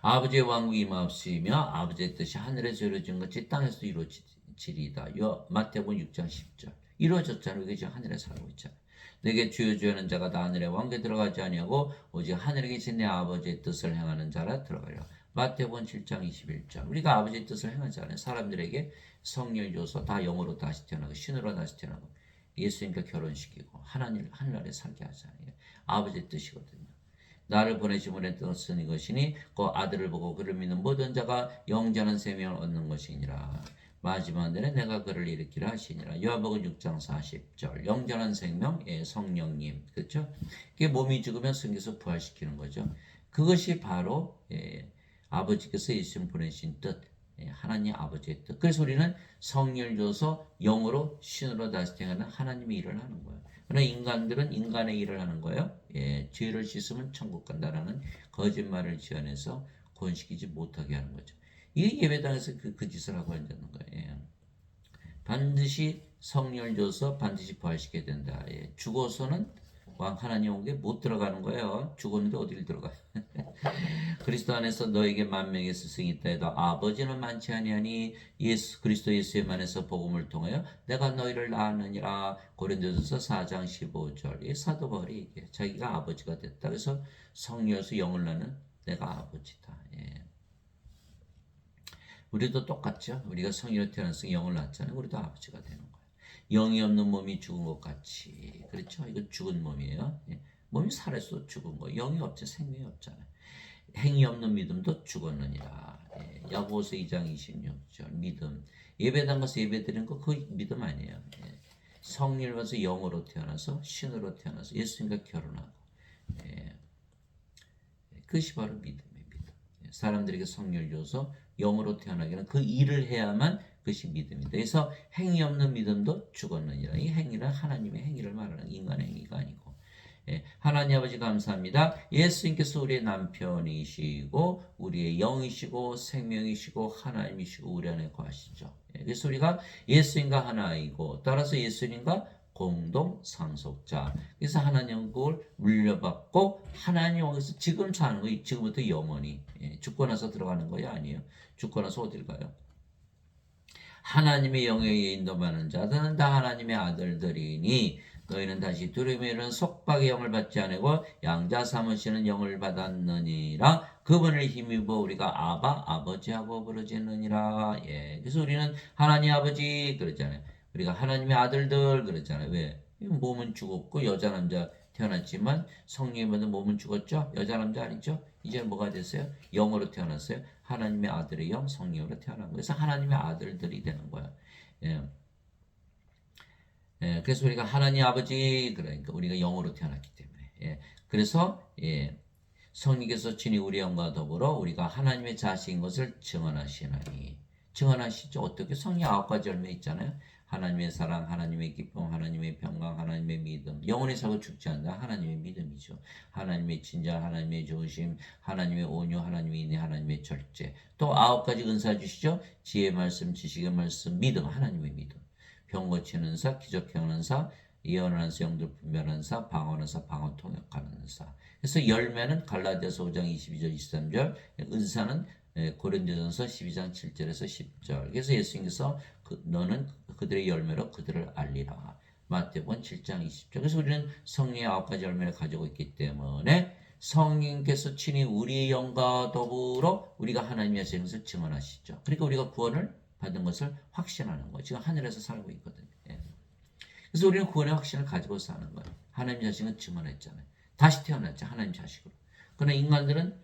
아버지의 왕국이 임하옵시며 아버지의 뜻이 하늘에서 이루어진 것이 땅에서도 이루어지리이다. 마태복음 6장 10절. 이루어졌잖아요. 이게 지금 하늘에 살고 있잖아요. 내게 주여 주여 하는 자가 다 하늘의 왕국에 들어가지 아니하고 오직 하늘에 계신 내 아버지의 뜻을 행하는 자라 들어가리라. 마태복음 7장 21절. 우리가 아버지의 뜻을 행하잖아요. 사람들에게 성령을 줘서 다 영으로 다시 태어나고 신으로 다시 태어나고 예수님과 결혼시키고 하늘나라에 살게 하잖아요. 아버지의 뜻이거든요. 나를 보내심으로 뜻은 이것이니 그 아들을 보고 그를 믿는 모든 자가 영원한 생명을 얻는 것이니라. 마지막 날에 내가 그를 일으키라 하시니라. 요한복음 6장 40절. 영원한 생명, 성령님. 그렇죠? 그게 몸이 죽으면 성경에서 부활시키는 거죠. 그것이 바로 아버지께서 예수님 보내신 뜻, 하나님 아버지의 뜻. 그래서 우리는 성령을 줘서 영으로 신으로 다시 태어나는 하나님의 일을 하는 거예요. 그러나 인간들은 인간의 일을 하는 거예요. 죄를 씻으면 천국 간다라는 거짓말을 지어내서 구원시키지 못하게 하는 거죠. 이게 예배당에서 그 짓을 하고 있는 거예요. 반드시 성령을 줘서 반드시 부활시켜야 된다. 죽어서는 왕 하나님 온게 못 들어가는 거예요. 죽었는데 어디를 들어가요? 그리스도 안에서 너에게 만명의 스승이 있다 해도 아버지는 많지 아니하니 그리스도 예수에만에서 복음을 통하여 내가 너희를 낳았느니라. 고린도전서 4장 15절. 사도 바울이 자기가 아버지가 됐다. 그래서 성령에서 영을 낳는 내가 아버지다. 우리도 똑같죠. 우리가 성령으로 태어나서 영을 낳잖아요. 우리도 아버지가 되는 거예요. 영이 없는 몸이 죽은 것 같이. 그렇죠? 이건 죽은 몸이에요. 몸이 살아서 죽은 거. 영이 없죠. 생명이 없잖아요. 행위 없는 믿음도 죽었느니라. 예, 야고보서 2장 26절 믿음. 예배당 가서 예배드리는 거 그 믿음 아니에요. 예, 성령을 받아서 영으로 태어나서 신으로 태어나서 예수님과 결혼하고 예, 그것이 바로 믿음이에요. 믿음. 예, 사람들에게 성령을 줘서 영으로 태어나기는 그 일을 해야만 그것이 믿음이다. 그래서 행위 없는 믿음도 죽었느니라. 이 행위는 하나님의 행위를 말하는 인간의 행위가 아니고 예, 하나님 아버지 감사합니다. 예수님께서 우리의 남편이시고 우리의 영이시고 생명이시고 하나님이시고 우리 안에 거하시죠. 예, 그래서 우리가 예수님과 하나이고 따라서 예수님과 공동 상속자. 그래서 하나님 그걸 물려받고 하나님 여기서 지금 사는 거 지금부터 영원히 예, 죽고 나서 들어가는 거야 아니에요. 죽고 나서 어딜 가요? 하나님의 영에 인도받는 자들은 다 하나님의 아들들이니 너희는 다시 두려움에 이르는 속박의 영을 받지 아니고 양자 삼으시는 영을 받았느니라. 그분을 힘입어 우리가 아바 아버지하고 부르짖느니라. 예. 그래서 우리는 하나님 아버지 그러잖아요. 우리가 하나님의 아들들 그러잖아요. 왜? 몸은 죽었고 여자 남자 태어났지만 성령이 받은 몸은 죽었죠. 여자 남자 아니죠. 이제는 뭐가 됐어요? 영으로 태어났어요. 하나님의 아들의 영 성령으로 태어난 거예요. 그래서 하나님의 아들들이 되는 거야. 예. 예, 그래서 우리가 하나님 아버지 그러니까 우리가 영으로 태어났기 때문에 예, 그래서 예, 성령께서 친히 우리 영과 더불어 우리가 하나님의 자식인 것을 증언하시나니 증언하시죠. 어떻게 성령 9가지 열매 있잖아요. 하나님의 사랑, 하나님의 기쁨, 하나님의 평강, 하나님의 믿음. 영원히 살고 죽지 않는다. 하나님의 믿음이죠. 하나님의 진자, 하나님의 좋으심, 하나님의 온유, 하나님의 인내, 하나님의 절제. 또 9가지 은사 주시죠. 지혜의 말씀, 지식의 말씀, 믿음, 하나님의 믿음. 병 고치는 사, 기적 행하는 사, 예언하는 사, 영들 분별하는 사, 방언하는 사, 방언 통역하는 사. 그래서 열매는 갈라디아서 5장 22절 23절, 은사는 고린도전서 12장 7절에서 10절. 그래서 예수님께서 너는 그들의 열매로 그들을 알리라. 마태복음 7장 20절. 그래서 우리는 성령의 9가지 열매를 가지고 있기 때문에 성령께서 친히 우리의 영과 더불어 우리가 하나님의 생을 증언하시죠. 그러니까 우리가 구원을 받은 것을 확신하는 거예요. 지금 하늘에서 살고 있거든요. 예. 그래서 우리는 구원의 확신을 가지고 사는 거예요. 하나님 자식은 증언했잖아요. 다시 태어났죠. 하나님 자식으로. 그러나 인간들은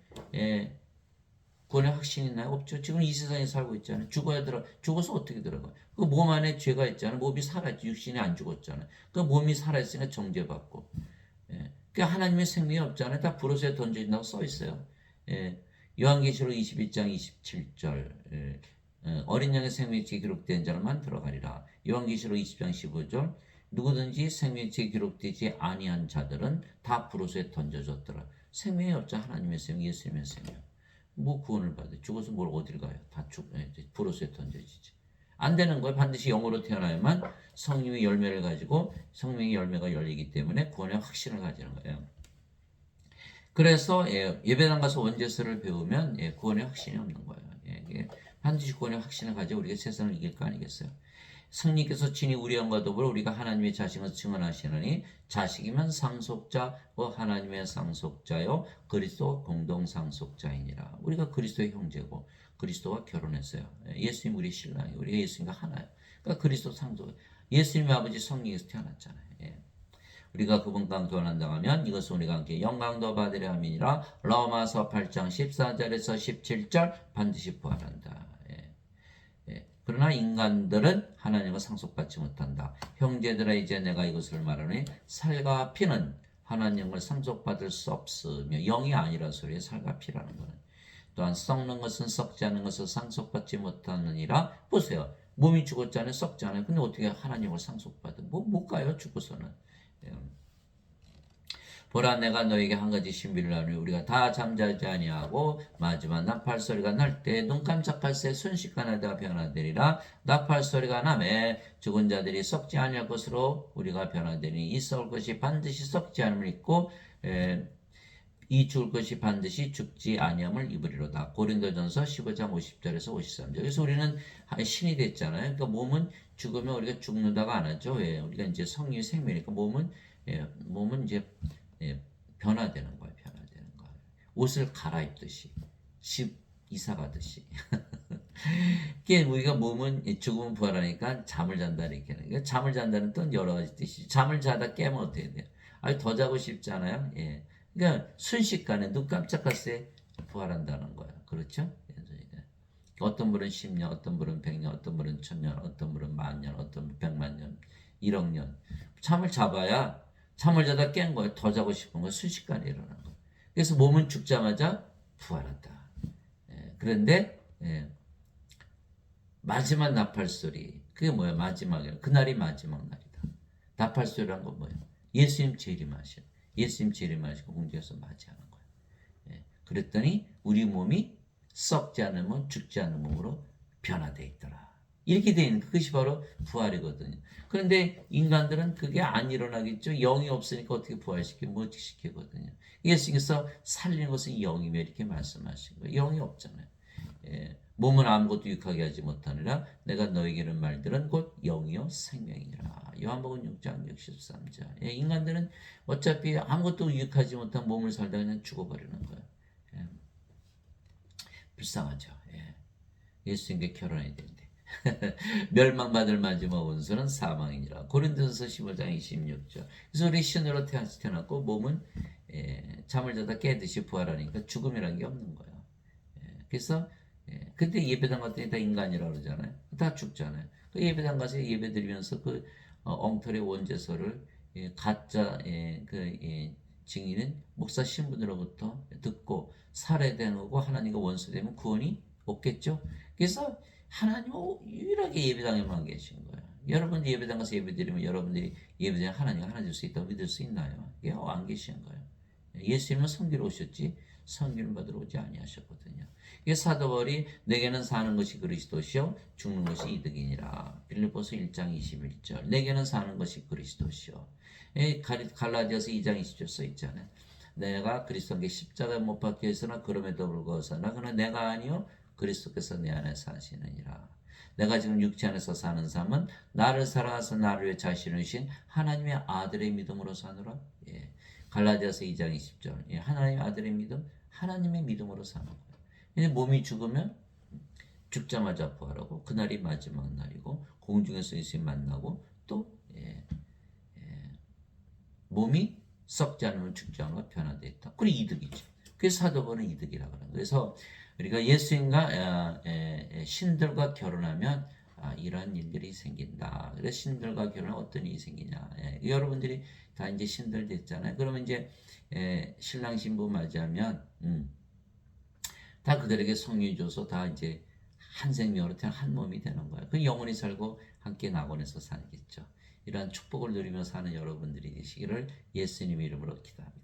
구원의 확신이 있나요? 없죠. 지금 이 세상에 살고 있잖아요. 죽어서 어떻게 들어가요? 그 몸 안에 죄가 있잖아요. 몸이 살아있지. 육신이 안 죽었잖아요. 그 몸이 살아있으니까 정죄받고. 예. 그 하나님의 생명이 없잖아요. 다 불옷에 던져진다고 써 있어요. 예. 요한계시록 21장 27절. 예. 어린 양의 생명책에 기록된 자만 들어가리라. 요한계시록 20장 15절 누구든지 생명책에 기록되지 아니한 자들은 다 불옷에 던져졌더라. 생명이 없자 하나님의 생명, 예수님의 생명. 뭐 구원을 받아. 죽어서 뭘 어딜 가요? 다 불옷에 던져지지. 안 되는 거예요. 반드시 영으로 태어나야만 성령의 열매를 가지고 성령의 열매가 열리기 때문에 구원의 확신을 가지는 거예요. 그래서 예배당 가서 원죄서를 배우면 구원의 확신이 없는 거예요. 반드시 구원의 확신을 가지고 우리가 세상을 이길 거 아니겠어요? 성령께서 친히 우리 영과 더불어 우리가 하나님의 자식을 증언하시느니 자식이면 상속자고 하나님의 상속자요 그리스도 공동 상속자이니라. 우리가 그리스도의 형제고 그리스도와 결혼했어요. 예수님 우리 신랑이 우리가 예수님과 하나예요. 그러니까 그리스도 상속. 예수님의 아버지 성령에서 태어났잖아요. 우리가 그분과 교환한다면 이것은 우리가 함께 영광도 받으려 함이니라. 로마서 8장 14절에서 17절 반드시 부활한다. 그러나 인간들은 하나님과 상속받지 못한다. 형제들아 이제 내가 이것을 말하니 살과 피는 하나님을 상속받을 수 없으며 영이 아니라 소리에 살과 피라는 거는 또한 썩는 것은 썩지 않는 것을 상속받지 못하느니라. 보세요. 몸이 죽었잖아요. 썩잖아요. 근데 어떻게 하나님을 상속받아? 못 가요. 죽고서는. 보라 내가 너에게 한 가지 신비를 하니 우리가 다 잠자지 아니하고 마지막 나팔 소리가 날 때 눈 깜짝할 새 순식간에 다 변화되리라. 나팔 소리가 나매 죽은 자들이 썩지 아니할 것으로 우리가 변화되니 이 썩을 것이 반드시 썩지 않음을 입고 이 죽을 것이 반드시 죽지 아니함을 입으리로다. 고린도전서 15장 50절에서 53절. 그래서 우리는 신이 됐잖아요. 그러니까 몸은 죽으면 우리가 죽는다고 안 하죠. 왜? 우리가 이제 성령의 생명이니까 몸은 이제 변화되는 거예요. 변화되는 거예요. 옷을 갈아입듯이 집 이사 가듯이. 그게 우리가 몸은 죽으면 부활하니까 잠을 잔다 이렇게 하는 거예요. 잠을 잔다는 뜻은 여러 가지 뜻이. 잠을 자다 깨면 어떻게 돼요? 아니 더 자고 싶잖아요. 그러니까 순식간에 눈 깜짝할 새 부활한다는 거야. 그렇죠? 어떤 분은 10년, 어떤 분은 100년, 어떤 분은 1000년, 어떤 분은 10,000년, 어떤 분은 100만 년, 1억 년. 잠을 잡아야 잠을 자다 깬 거예요. 더 자고 싶은 거 순식간에 일어나는 거예요. 그래서 몸은 죽자마자 부활한다. 그런데 마지막 나팔 소리 그게 뭐야? 마지막이야. 그날이 마지막 날이다. 나팔 소리란 건 뭐예요? 예수님 재림하셔. 예수님 재림하시고 공중에서 맞이하는 거예요. 그랬더니 우리 몸이 썩지 않으면 죽지 않은 몸으로 변화되어 있더라. 이렇게 되어 있는 그것이 바로 부활이거든요. 그런데 인간들은 그게 안 일어나겠죠. 영이 없으니까 어떻게 부활시키고 못 시키거든요. 예수님께서 살리는 것은 영이며 이렇게 말씀하신 거예요. 영이 없잖아요. 몸은 아무것도 유익하게 하지 못하느라 내가 너에게는 말들은 곧 영이요 생명이라. 요한복음 6장 63절. 인간들은 어차피 아무것도 유익하지 못한 몸을 살다 그냥 죽어버리는 거예요. 불쌍하죠. 예수님께 결혼해야 되는데 멸망받을 마지막 원수는 사망이니라. 고린도전서 15장 26절. 그래서 우리 신으로 태어났고 몸은 잠을 자다 깨듯이 부활하니까 죽음이라는 게 없는 거예요. 그래서 그때 예배당 갔더니 다 인간이라고 그러잖아요. 다 죽잖아요. 그 예배당 가서 예배 드리면서 그 엉터리 원죄서를 가짜 증인은 목사 신부들로부터 듣고 살해되고 하나님과 원수되면 구원이 없겠죠. 그래서 하나님은 유일하게 예배당에만 계신 거예요. 여러분 예배당 가서 예배드리면 여러분들이 예배당에 하나님이 하나 줄 수 있다고 믿을 수 있나요? 안 계신 거예요. 예수님은 섬기러 오셨지 섬기는 받으러 오지 아니하셨거든요. 이게 사도 바울이 내게는 사는 것이 그리스도시요 죽는 것이 이득이니라. 빌립보서 1장 21절. 내게는 사는 것이 그리스도시요. 갈라디아서 2장 20절 써 있잖아요. 내가 그리스도께 십자가에 못 박혀 있으나 그럼에도 불구하고 그러나 내가 아니요 그리스도께서 내 안에 사시느니라. 내가 지금 육체 안에서 사는 삶은 나를 사랑하사 나를 위해 자신을 주신 하나님의 아들의 믿음으로 사노라. 갈라디아서 2장 20절. 하나님의 아들의 믿음, 하나님의 믿음으로 사는 거예요. 근데 몸이 죽으면 죽자마자 부활하고 그날이 마지막 날이고 공중에서 예수님 만나고 또 몸이 썩지 않으면 죽지 않으면 변화되어 있다. 그게 이득이죠. 그게 사도 바울은 이득이라고 하는 거예요. 그래서 우리가 예수님과 신들과 결혼하면 이러한 일들이 생긴다. 그래서 신들과 결혼하면 어떤 일이 생기냐. 여러분들이 다 이제 신들 됐잖아요. 그러면 이제 신랑 신부 맞이하면 다 그들에게 성령이 줘서 다 이제 한 생명으로 태어난 한 몸이 되는 거예요. 그 영원히 살고 함께 낙원에서 살겠죠. 이러한 축복을 누리며 사는 여러분들이 되시기를 예수님 이름으로 기도합니다.